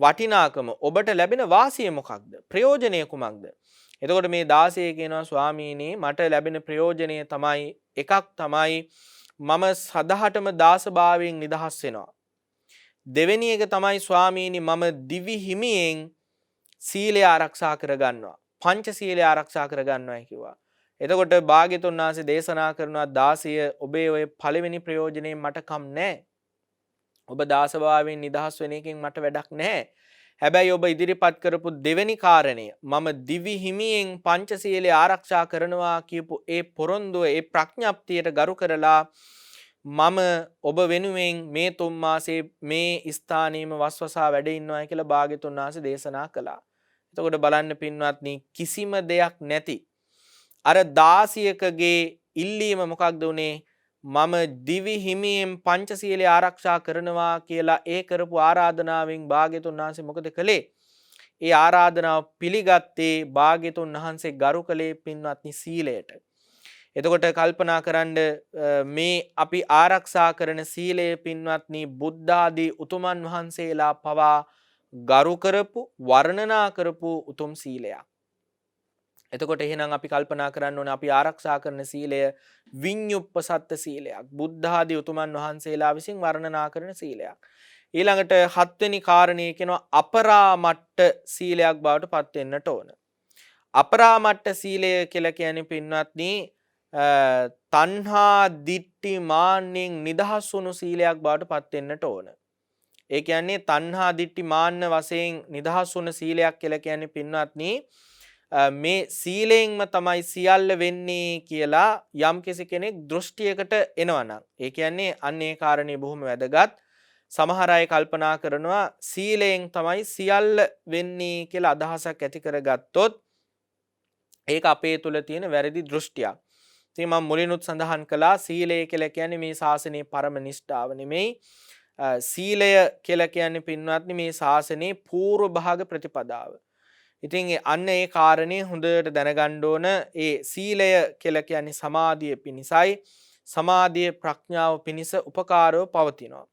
S2: වටිනාකම ඔබට ලැබෙන වාසිය මොකක්ද? ප්‍රයෝජනය කුමක්ද? එතකොට මේ 16 කියනවා ස්වාමීනි මට ලැබෙන ප්‍රයෝජනය තමයි එකක් තමයි මම සදහටම දාසභාවයෙන් නිදහස් වෙනවා. දෙවෙනි එක තමයි ස්වාමීනි මම දිවි හිමියෙන් සීලය ආරක්ෂා කරගන්නවා. පංච සීලය ආරක්ෂා කරගන්නවා කිව්වා. එතකොට භාග්‍යතුන් වහන්සේ දේශනා කරනවා 16 ඔබේ ඔය පළවෙනි ප්‍රයෝජනේ මට කම් නැහැ. ඔබ දාසභාවයෙන් නිදහස් වෙන එකෙන් මට වැඩක් නැහැ. හැබැයි ඔබ ඉදිරිපත් කරපු දෙවෙනි කාරණය මම දිවි හිමියෙන් පංචශීලය ආරක්ෂා කරනවා කියපු ඒ පොරොන්දුව ඒ ප්‍රඥප්තියට ගරු කරලා මම ඔබ වෙනුවෙන් මේ 3 මාසේ මේ ස්ථානයේම වස්වසා වැඩ ඉන්නවා කියලා භාග්‍යතුන් වහන්සේ දේශනා කළා. එතකොට බලන්න පින්වත්නි කිසිම දෙයක් නැති අර 16කගේ ඉල්ලීම මොකක්ද උනේ? මම දිවි හිමියෙන් පංචශීලය ආරක්ෂා කරනවා කියලා ඒ කරපු ආරාධනාවෙන් භාග්‍යතුන් වහන්සේ මොකද කළේ? ඒ ආරාධනාව පිළිගත්තේ භාග්‍යතුන් වහන්සේ ගරු කළේ පින්වත්නි සීලයට. එතකොට කල්පනා කරන්න මේ අපි ආරක්ෂා කරන සීලය පින්වත්නි බුද්ධ ආදී උතුමන් වහන්සේලා පවා ගරු කරපු වර්ණනා කරපු උතුම් සීලයක්. එතකොට එහෙනම් අපි කල්පනා කරන්න ඕනේ අපි ආරක්ෂා කරන සීලය විඤ්ඤුප්පසත්ත සීලයක්. බුද්ධ ආදී උතුමන් වහන්සේලා විසින් වර්ණනා කරන සීලයක්. ඊළඟට 7 වෙනි කාරණේ කියනවා අපරාමට්ට සීලයක් බවට පත් වෙන්නට ඕන. අපරාමට්ට සීලය කියලා කියන්නේ පින්වත්නි තණ්හා දිට්ඨි මාන්නෙන් නිදහස් වුණු සීලයක් බවට පත් වෙන්නට ඕන. ඒ කියන්නේ තණ්හා දිට්ඨි මාන්න වශයෙන් නිදහස් වුණ සීලයක් කියලා කියන්නේ පින්වත්නි මේ සීලයෙන්ම තමයි සියල්ල වෙන්නේ කියලා යම් කෙනෙක් දෘෂ්ටියකට එනවනම් ඒ කියන්නේ අන්නේ කාරණේ බොහොම වැදගත්. සමහර අය කල්පනා කරනවා සීලයෙන් තමයි සියල්ල වෙන්නේ කියලා අදහසක් ඇති කරගත්තොත් ඒක අපේ තුල තියෙන වැරදි දෘෂ්ටියක්. ඉතින් මම මුලිනුත් සඳහන් කළා සීලය කියලා කියන්නේ මේ ශාසනයේ පරම නිෂ්ඨාව නෙමෙයි. සීලය කියලා කියන්නේ පින්වත්නි මේ ශාසනයේ పూర్ව භාග ප්‍රතිපදාව. ඉතින් අන්න ඒ කාරණේ හොඳට දැනගන්න ඕන. ඒ සීලය කියලා කියන්නේ සමාධිය පිණිසයි. සමාධිය ප්‍රඥාව පිණිස උපකාරව පවතිනවා.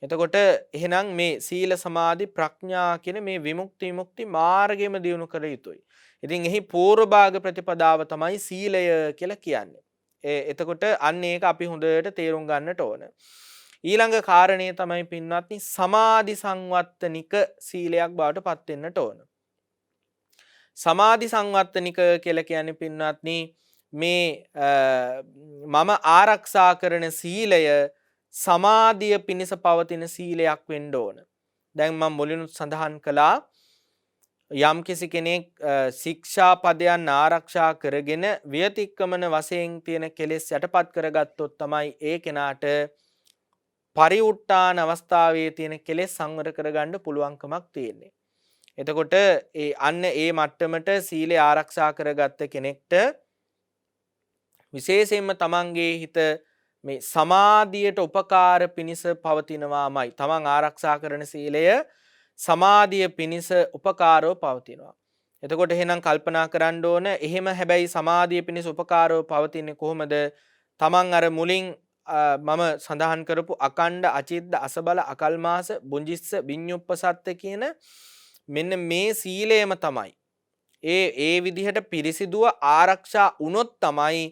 S2: එතකොට එහෙනම් මේ සීල සමාධි ප්‍රඥා කියන මේ විමුක්ති මාර්ගෙම දියුණු කළ යුතුයි. ඉතින් එහි పూర్ව භාග ප්‍රතිපදාව තමයි සීලය කියලා කියන්නේ. එතකොට අන්න ඒක අපි හොඳට තේරුම් ගන්නට ඕන. ඊළඟ කාරණේ තමයි පින්වත්නි සමාධි සංවත්තනික සීලයක් බවට පත් වෙන්නට ඕන. සමාධි සංවත්තනික කියලා කියන්නේ පින්වත්නි මේ මම ආරක්ෂා කරන සීලය සමාධිය පිණිස පවතින සීලයක් වෙන්න ඕන. දැන් මම මුලිනුත් සඳහන් කළා යම් කෙනෙක් ශික්ෂා පදයන් ආරක්ෂා කරගෙන වියතික්කමන වශයෙන් තියෙන කෙලෙස් යටපත් කරගත්තොත් තමයි ඒ කෙනාට පරිඋට්ටාන අවස්ථාවේ තියෙන කෙලෙස් සංවර කරගන්න පුළුවන්කමක් තියෙන්නේ. එතකොට අන්න ඒ මට්ටමට සීලය ආරක්ෂා කරගත්ත කෙනෙක්ට විශේෂයෙන්ම තමන්ගේ හිත මේ සමාධියට උපකාර පිණිස පවතිනවාමයි. තමන් ආරක්ෂා කරන සීලය සමාධිය පිණිස උපකාරව පවතිනවා. එතකොට එහෙනම් කල්පනා කරන්න ඕන එහෙම හැබැයි සමාධිය පිණිස උපකාරව පවතින්නේ කොහොමද? තමන් අර මුලින් මම සඳහන් කරපු අකණ්ඩ අචිද්ද අසබල අකල්මාස බුංජිස්ස විඤ්ඤුප්පසත්ත කියන මෙන්න මේ සීලයම තමයි ඒ විදිහට පිරිසිදුව ආරක්ෂා වුණොත් තමයි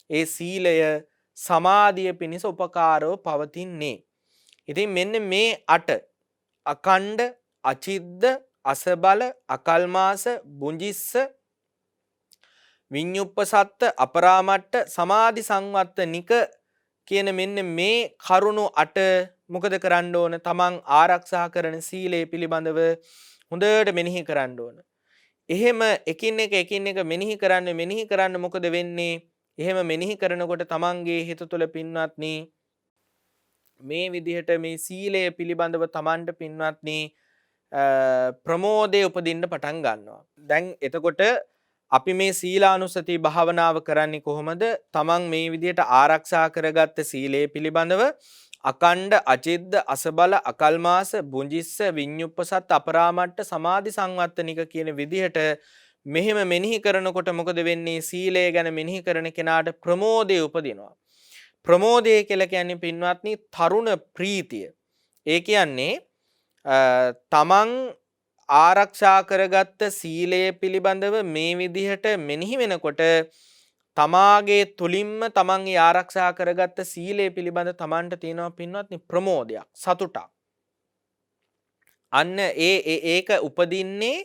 S2: ඒ සීලය සමාධිය පිණිස උපකාරව පවතින්නේ. ඉතින් මෙන්න මේ 8 අකණ්ඩ, අචිද්ද, අසබල, අකල්මාස, බුංජිස්ස, විඤ්ඤුප්පසත්ත, අපරාමට්ට, සමාධි සංවත්තනික කියන මෙන්න මේ කරුණු 8 මොකද කරන්න ඕන? තමන් ආරක්ෂා කරන සීලය පිළිබඳව හොඳට මෙනෙහි කරන්න ඕන. එහෙම එකින් එක මෙනෙහි කරන්න මොකද වෙන්නේ? එහෙම මෙනෙහි කරනකොට තමන්ගේ හිත තුළ පින්වත්නි මේ විදිහට මේ සීලය පිළිබඳව තමන්ට පින්වත්නි ප්‍රමෝදය උපදින්න පටන් ගන්නවා. දැන් එතකොට අපි මේ සීලානුස්සති භාවනාව කරන්නේ කොහොමද? තමන් මේ විදිහට ආරක්ෂා කරගත්ත සීලය පිළිබඳව අකණ්ඩ, අචිද්ද, අසබල, අකල්මාස, බුංජිස්ස, විඤ්ඤුප්පසත්, අපරාමට්ට, සමාධි සංවත්තනික කියන විදිහට මෙහෙම මෙනෙහි කරනකොට මොකද වෙන්නේ? සීලය ගැන මෙනෙහි කරන කෙනාට ප්‍රමෝදය උපදිනවා. ප්‍රමෝදය කියලා කියන්නේ පින්වත්නි තරුණ ප්‍රීතිය. ඒ කියන්නේ තමන් ආරක්ෂා කරගත්ත සීලය පිළිබඳව මේ විදිහට මෙනෙහි වෙනකොට තමාගේ තුලින්ම තමන්ගේ ආරක්ෂා කරගත්ත සීලය පිළිබඳ තමන්ට තියෙනවා පින්වත්නි ප්‍රමෝදයක්, සතුටක්. අන්න ඒක උපදින්නේ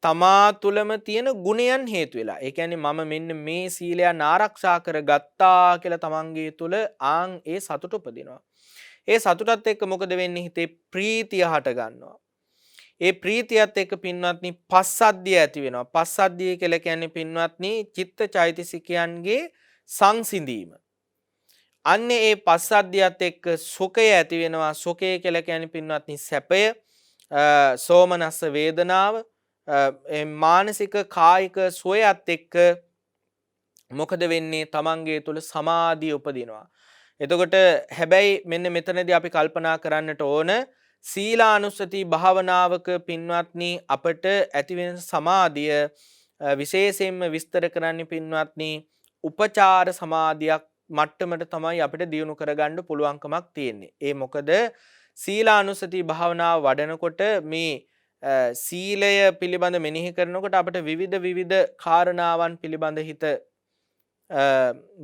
S2: තමා තුළම තියෙන ගුණයන් හේතු වෙලා. ඒ කියන්නේ මම මෙන්න මේ සීලයන් ආරක්ෂා කරගත්තා කියලා තමන්ගේ තුළ ඒ සතුට උපදිනවා. ඒ සතුටත් එක්ක මොකද වෙන්නේ? හිතේ ප්‍රීතිය හට ගන්නවා. ඒ ප්‍රීතියත් එක්ක පින්වත්නි පස්සද්ධිය ඇති වෙනවා. පස්සද්ධිය කියලා කියන්නේ පින්වත්නි චිත්ත චෛතසිකයන්ගේ සංසිඳීම. අන්න ඒ පස්සද්ධියත් එක්ක සුඛය ඇති වෙනවා. සුඛය කියලා කියන්නේ පින්වත්නි සැපය, සෝමනස්ස වේදනාව, මානසික කායික සුවයත් එක්ක මොකද වෙන්නේ? තමන්ගේ තුල සමාධිය උපදිනවා. එතකොට හැබැයි මෙන්න මෙතනදී අපි කල්පනා කරන්නට ඕන සීලානුස්සති භාවනාවක පින්වත්නි අපට ඇතිවෙන සමාධිය විශේෂයෙන්ම විස්තර කරන්නේ පින්වත්නි උපචාර සමාධියක් මට්ටමට තමයි අපිට දියුණු කරගන්න පුළුවන්කමක් තියෙන්නේ. ඒ මොකද සීලානුස්සති භාවනාව වඩනකොට මේ සීලය පිළිබඳ මෙනෙහි කරනකොට අපිට විවිධ කාරණාවන් පිළිබඳ හිත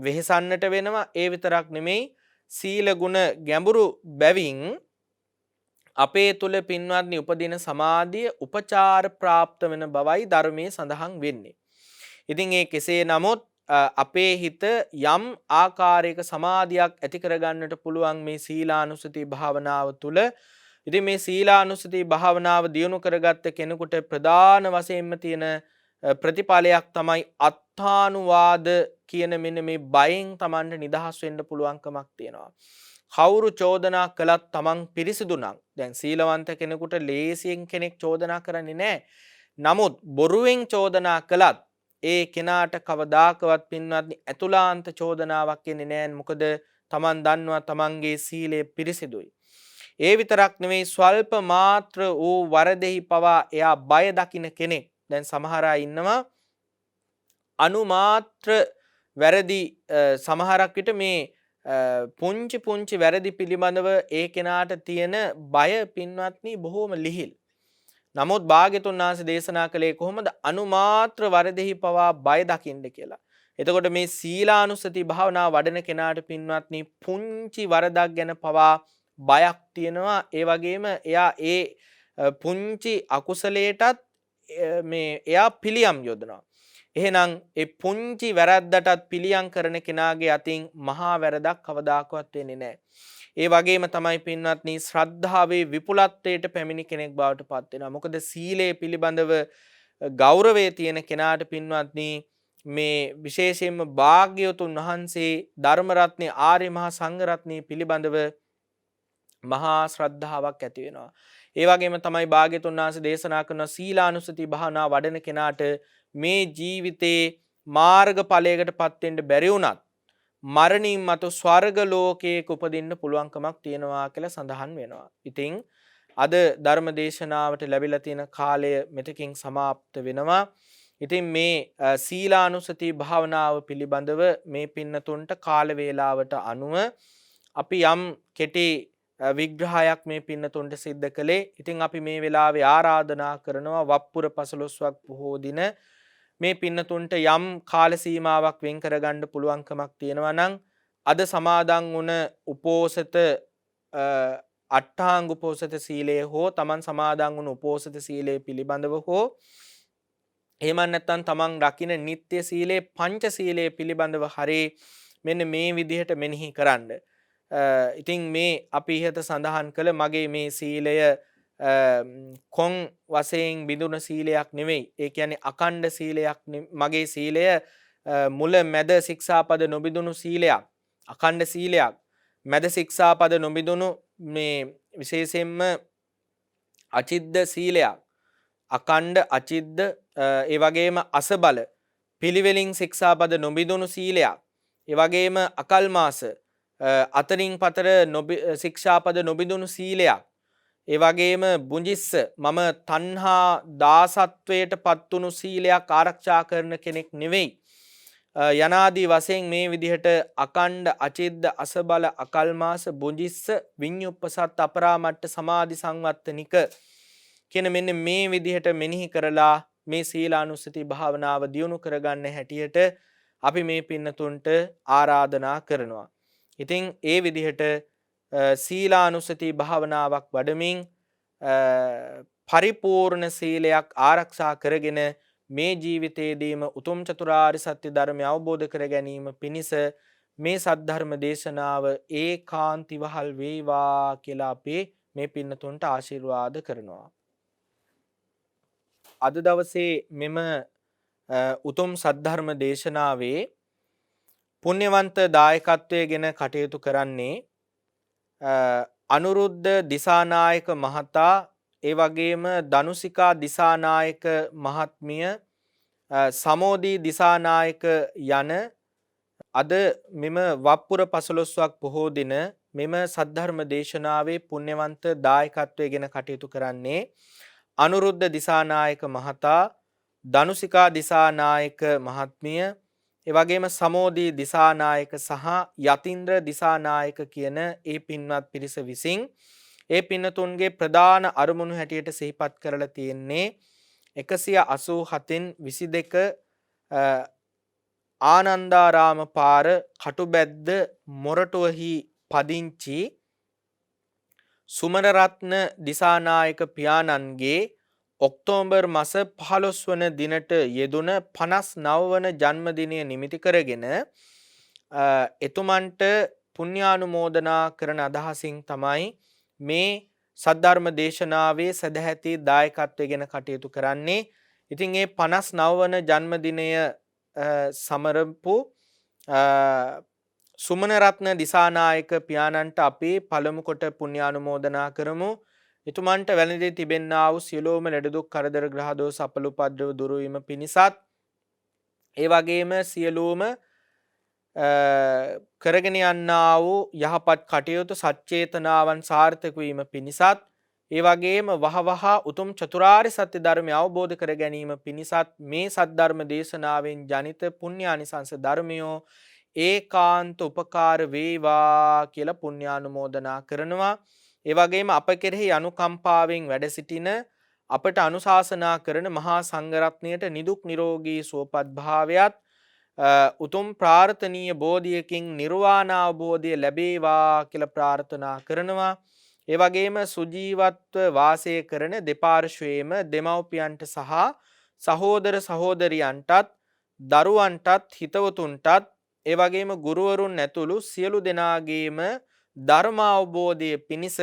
S2: වෙහෙසන්නට වෙනවා. ඒ විතරක් නෙමෙයි සීල ගුණ ගැඹුරු බැවින් අපේ තුල පින්වත්නි උපදින සමාධිය උපචාර ප්‍රාප්ත වෙන බවයි ධර්මයේ සඳහන් වෙන්නේ. ඉතින් ඒ කෙසේ නමුත් අපේ හිත යම් ආකාරයක සමාධියක් ඇති කරගන්නට පුළුවන් මේ සීලානුස්සති භාවනාව තුල. ඉතින් මේ සීලානුස්සති භාවනාව දියුණු කරගත්ත කෙනෙකුට ප්‍රධාන වශයෙන්ම තියෙන ප්‍රතිඵලයක් තමයි අත්තානුවාද කියන මෙන්න මේ බයෙන් Tamanට නිදහස් වෙන්න පුළුවන්කමක් තියෙනවා. කවුරු චෝදනා කළත් තමන් පිරිසිදු නම් දැන් සීලවන්ත කෙනෙකුට ලේසියෙන් කෙනෙක් චෝදනා කරන්නේ නැහැ. නමුත් බොරුවෙන් චෝදනා කළත් ඒ කෙනාට කවදාකවත් පින්වත්නි අතුලාන්ත චෝදනාවක් එන්නේ නැහැ. මොකද තමන් දන්නවා තමන්ගේ සීලය පිරිසිදුයි. ඒ විතරක් නෙවෙයි ස්වල්ප මාත්‍ර වූ වරදෙහි පවා එයා බය දකින්න කෙනෙක්. දැන් සමහර අය ඉන්නවා අනුමාත්‍ර වැරදි සමහරක් විට මේ පුංචි වැරදි පිළිබඳව ඒ කෙනාට තියෙන බය පින්වත්නි බොහෝම ලිහිල්. නමුත් භාග්‍යතුන් වහන්සේ දේශනා කළේ කොහොමද? අනුමාත්‍ර වරදෙහි පවා බය දකින්න කියලා. එතකොට මේ සීලානුස්සති භාවනාව වඩන කෙනාට පින්වත්නි පුංචි වරදක් ගැන පවා බයක් තියෙනවා. ඒ වගේම එයා ඒ පුංචි අකුසලයටත් එයා පිළියම් යොදනවා. එහෙනම් ඒ පුංචි වැරද්දටත් පිළියම් කරන කෙනාගේ අතින් මහා වැරදක් කවදාකවත් වෙන්නේ නැහැ. ඒ වගේම තමයි පින්වත්නි ශ්‍රද්ධාවේ විපුලත්වයට පැමිණි කෙනෙක් බවට පත් වෙනවා. මොකද සීලය පිළිබඳව ගෞරවය තියෙන කෙනාට පින්වත්නි මේ විශේෂයෙන්ම භාග්‍යවතුන් වහන්සේ ධර්ම රත්නේ ආර්ය මහා සංඝ රත්නේ පිළිබඳව මහා ශ්‍රද්ධාවක් ඇති වෙනවා. ඒ වගේම තමයි භාග්‍යවතුන් වහන්සේ දේශනා කරන සීලානුස්සති භාවනා වඩන කෙනාට මේ ජීවිතේ මාර්ගඵලයකට පත් වෙන්න බැරි වුණත් මරණින් මතු ස්වර්ග ලෝකයක උපදින්න පුළුවන්කමක් තියෙනවා කියලා සඳහන් වෙනවා. ඉතින් අද ධර්ම දේශනාවට ලැබිලා තියෙන කාලය මෙතකින් સમાપ્ત වෙනවා. ඉතින් මේ සීලානුස්සති භාවනාව පිළිබඳව මේ පින්නතුන්ට කාල වේලාවට අනුව අපි යම් කෙටි විග්‍රහයක් මේ පින්නතුන්ට සිද්ධ කළේ. ඉතින් අපි මේ වෙලාවේ ආරාධනා කරනවා වප්පුර 15ක් පොහෝ දින මේ පින්නතුන්ට යම් කාල සීමාවක් වෙන් කරගන්න පුළුවන්කමක් තියෙනවා නම් අද සමාදන් වුණ උපෝසත අට්ඨාංග උපෝසත සීලය හෝ තමන් සමාදන් වුණ උපෝසත සීලය පිළිබඳව හෝ එහෙම නැත්නම් තමන් රකින්න නිත්‍ය සීලේ පංච සීලය පිළිබඳව හරේ මෙන්න මේ විදිහට මෙනෙහි කරන්න. ඉතින් මේ අපි ඉහත සඳහන් කළ මගේ මේ සීලය කොන් වශයෙන් බිඳුන සීලයක් නෙවෙයි. ඒ කියන්නේ අඛණ්ඩ සීලයක් මගේ සීලය මුල මැද ශික්ෂාපද නොබිඳුණු සීලයක්. අඛණ්ඩ සීලයක්. මැද ශික්ෂාපද නොබිඳුණු මේ විශේෂයෙන්ම අචිද්ද සීලයක්. අඛණ්ඩ අචිද්ද ඒ වගේම අසබල පිළිවෙලින් ශික්ෂාපද නොබිඳුණු සීලයක්. ඒ වගේම අකල් මාස අතරින් පතර ශික්ෂාපද නොබිඳුණු සීලයක්. ඒ වගේම බුංජිස්ස මම තණ්හා දාසත්වයට පත්තුණු සීලයක් ආරක්ෂා කරන කෙනෙක් නෙවෙයි. යනාදී වශයෙන් මේ විදිහට අකණ්ඩ අචිද්ද අසබල අකල් මාස බුංජිස්ස විඤ්ඤුප්පසත් අපරාමට්ට සමාධි සංවත්තනික කියන මෙන්න මේ විදිහට මෙනෙහි කරලා මේ සීලානුස්සති භාවනාව දියුණු කරගන්න හැටියට අපි මේ පින්නතුන්ට ආරාධනා කරනවා. ඉතින් ඒ විදිහට සීලානුස්සති භාවනාවක් වඩමින් පරිපූර්ණ සීලයක් ආරක්ෂා කරගෙන මේ ජීවිතයේදීම උතුම් චතුරාර්ය සත්‍ය ධර්මය අවබෝධ කර ගැනීම පිණිස මේ සද්ධර්ම දේශනාව ඒකාන්ති වහල් වේවා කියලා අපි මේ පින්නතුන්ට ආශිර්වාද කරනවා. අද දවසේ මෙම උතුම් සද්ධර්ම දේශනාවේ පුණ්‍යවන්ත දායකත්වයේ ගෙන කටයුතු කරන්නේ අනුරුද්ධ දිසානායක මහතා ඒ වගේම ධනුසිකා දිසානායක මහත්මිය සමෝදී දිසානායක යන අද මෙම වප්පුර 15ක් පොහෝ දින මෙම සද්ධර්ම දේශනාවේ පුණ්‍යවන්ත දායකත්වයේ ගෙන කටයුතු කරන්නේ අනුරුද්ධ දිසානායක මහතා ධනුසිකා දිසානායක මහත්මිය ඒ වගේම සමෝදී දිසානායක සහ යතින්ද්‍ර දිසානායක කියන ඒ පින්වත් පිරිස විසින් ඒ පින්නතුන්ගේ ප්‍රධාන අරමුණු හැටියට සිහිපත් කරලා තියෙන්නේ 187න් 22 ආනන්දාරාම පාර කටුබැද්ද මොරටුවෙහි පදිංචි සුමනරත්න දිසානායක පියාණන්ගේ ඔක්තෝබර් මාස 15 වන දිනට යෙදුන 59 වන ජන්මදිනය නිමිති කරගෙන එතුමන්ට පුණ්‍යානුමෝදනා කරන අදහසින් තමයි මේ සද්ධර්ම දේශනාවේ සදැහැති දායකත්වයෙන් ගෙන කටයුතු කරන්නේ. ඉතින් මේ 59 වන ජන්මදිනය සමරපු සුමනරත්න දිසානායක පියාණන්ට අපි පළමු කොට පුණ්‍යානුමෝදනා කරමු. එතුමන්ට වැළඳී තිබෙන්නා වූ සියලුම ලෙඩ දුක් කරදර ග්‍රහ දෝෂ අපල උපද්‍රව දුරු වීම පිණිසත් ඒ වගේම සියලුම කරගෙන යන්නා වූ යහපත් කටයුතු සච්චේතනාවන් සාර්ථක වීම පිණිසත් ඒ වගේම වහවහ උතුම් චතුරාර්ය සත්‍ය ධර්මය අවබෝධ කර ගැනීම පිණිසත් මේ සද්ධර්ම දේශනාවෙන් ජනිත පුණ්‍යානිසංස ධර්මයෝ ඒකාන්ත උපකාර වේවා කියලා පුණ්‍යානුමෝදනා කරනවා. ඒ වගේම අප කෙරෙහි අනුකම්පාවෙන් වැඩ සිටින අපට අනුශාසනා කරන මහා සංඝරත්නයට නිදුක් නිරෝගී සුවපත් භාවයත් උතුම් ප්‍රාර්ථනීය බෝධියකින් නිර්වාණ අවබෝධය ලැබේවා කියලා ප්‍රාර්ථනා කරනවා. ඒ වගේම සුජීවත්ව වාසය කරන දෙපාර්ශ්වයේම දෙමව්පියන්ට සහ සහෝදර සහෝදරියන්ටත් දරුවන්ටත් හිතවතුන්ටත් ඒ වගේම ගුරුවරුන් ඇතුළු සියලු දෙනාගේම ධර්ම අවබෝධය පිණිස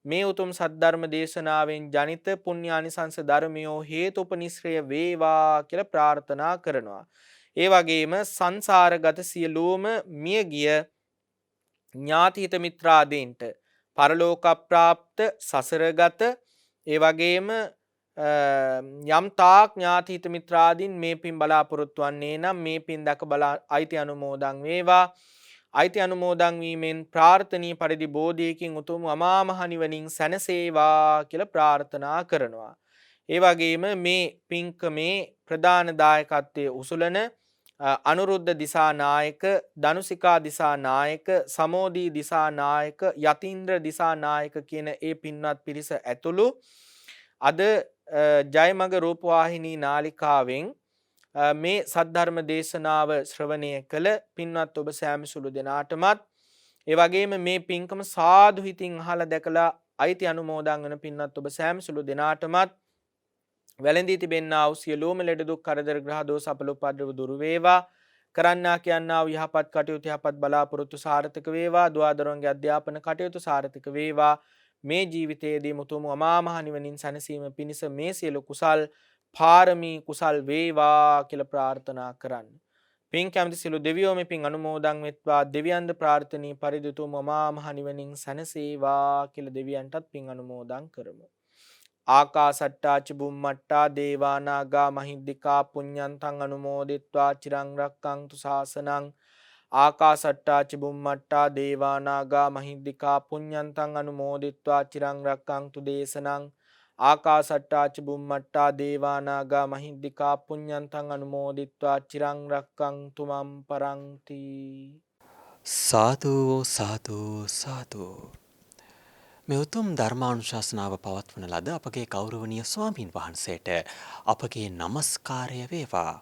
S2: මේ උතුම් සද්ධර්ම දේශනාවෙන් ජනිත පුණ්‍යානිසංස ධර්මයෝ හේතුපනිශ්‍රය වේවා කියලා ප්‍රාර්ථනා කරනවා. ඒ වගේම සංසාරගත සියලුම මියගිය ඥාතිහිත මිත්‍රාදීන්ට පරලෝක ප්‍රාප්ත සසරගත ඒ වගේම යම් තාක් ඥාතිහිත මිත්‍රාදීන් මේ පින් බලාපොරොත්තු වන්නේ නම් මේ පින් දැක බලා අයිති අනුමෝදන් වේවා. අයිති අනුමෝදන් වීමෙන් ප්‍රාර්ථනීය පරිදි බෝධියකින් උතුම් අමා මහ නිවනින් සැනසේවා කියලා ප්‍රාර්ථනා කරනවා. ඒ වගේම මේ පින්කමේ ප්‍රධාන දායකත්වයේ උසුලන අනුරුද්ධ දිසානායක, ධනුසිකා දිසානායක, සමෝදී දිසානායක, යතීන්ද්‍ර දිසානායක කියන ඒ පින්වත් පිරිස ඇතුළු අද ජයමග රූපවාහිනී නාලිකාවෙන් මේ සද්ධර්ම දේශනාව ශ්‍රවණය කළ පින්වත් ඔබ සෑම සුළු දෙනාටමත් ඒ වගේම මේ පින්කම සාදු හිතින් අහලා දැකලා අයිති අනුමෝදන් වන පින්වත් ඔබ සෑම සුළු දෙනාටමත් වැළඳී තිබෙන්නා වූ සියලුම ලෙඩ දුක් කරදර ග්‍රහ දෝෂ අපලෝපද්‍රව දුරු වේවා. කරන්නා කියන්නා වූ යහපත් කටයුතු යහපත් බලාපොරොත්තු සාර්ථක වේවා. දුවදරුවන්ගේ අධ්‍යාපන කටයුතු සාර්ථක වේවා. මේ ජීවිතයේදී මුතුම අමා මහ නිවනින් සැනසීම පිණිස මේ සියලු කුසල් පාරමී කුසල් වේවා කියලා ප්‍රාර්ථනා කරන්න. පින් කැමති සියලු දෙවියෝ මේ පින් අනුමෝදන් වෙත්වා. දෙවියන්ද ප්‍රාර්ථනීය පරිදි උතුම් අමා මහ නිවනින් සැනසේවා කියලා දෙවියන්ටත් පින් අනුමෝදන් කරමු. ආකාසට්ටා ච බුම්මට්ටා දේවා නාග මහිද්దికා පුඤ්ඤන්තං අනුමෝදිත්වා චිරං රක්ඛන්තු ශාසනං. ආකාසට්ටා ච බුම්මට්ටා දේවා නාග මහිද්దికා පුඤ්ඤන්තං අනුමෝදිත්වා චිරං රක්ඛන්තු දේශනං. ආකාසට්ටා ච බුම්මට්ටා දේවා නාග මහිද්దికා පුඤ්ඤන්තං අනුමෝදිත්වා චිරං රක්ඛන්තු මම් පරන්ති.
S1: සාදු සාදු සාදු. මේ උතුම් ධර්මානුශාසනාව පවත්වන ලද අපගේ ගෞරවනීය ස්වාමින් වහන්සේට අපගේ নমස්කාරය වේවා.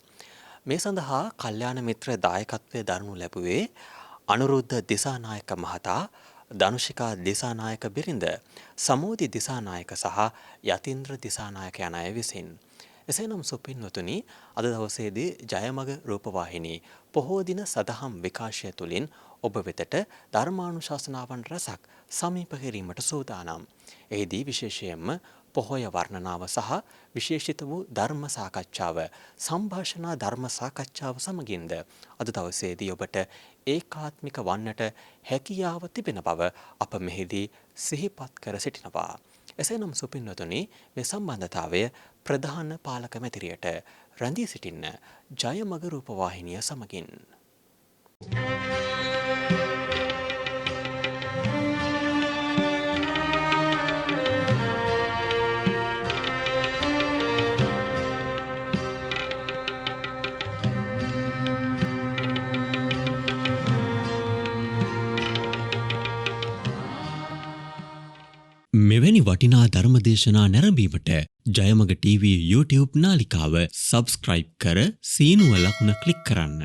S1: මේ සඳහා කල්යාණ මිත්‍ර දායකත්වයේ දරනු ලැබුවේ අනුරුද්ධ දිසානායක මහතා, ධනුෂිකා දිසානායක බිරිඳ, සමෝදි දිසානායක සහ යතීන්ද්‍ර දිසානායක යන අය විසින්. එසේනම් සුපින්වතුනි, අද දවසේදී ජයමග රූපවාහිනී පොහෝ දින සදහම් විකාශය තුළින් ඔබ වෙතට ධර්මානුශාසනාවන් රැසක් සමීප කිරීමට සූදානම්. එහිදී විශේෂයෙන්ම පොහොය වර්ණනාව සහ විශේෂිත වූ ධර්ම සාකච්ඡාව, සංഭാෂණා ධර්ම සාකච්ඡාව සමගින්ද අද දවසේදී ඔබට ඒකාත්මික වන්නට හැකියාව තිබෙන බව අප මෙහිදී සිහිපත් කර සිටිනවා. එසේනම් සුපින්වතුනි, මේ සම්බන්ධතාවය ප්‍රධාන පාලක මැතිරියට රැඳී සිටින්න ජයමග රූපවාහිනිය සමගින්. මෙවැනි වටිනා ධර්මදේශනා නැරඹීමට ජයමග TV YouTube නාලිකාව සබස්ක්‍රයිබ් කර සීනුව ලකුණ ක්ලික් කරන්න.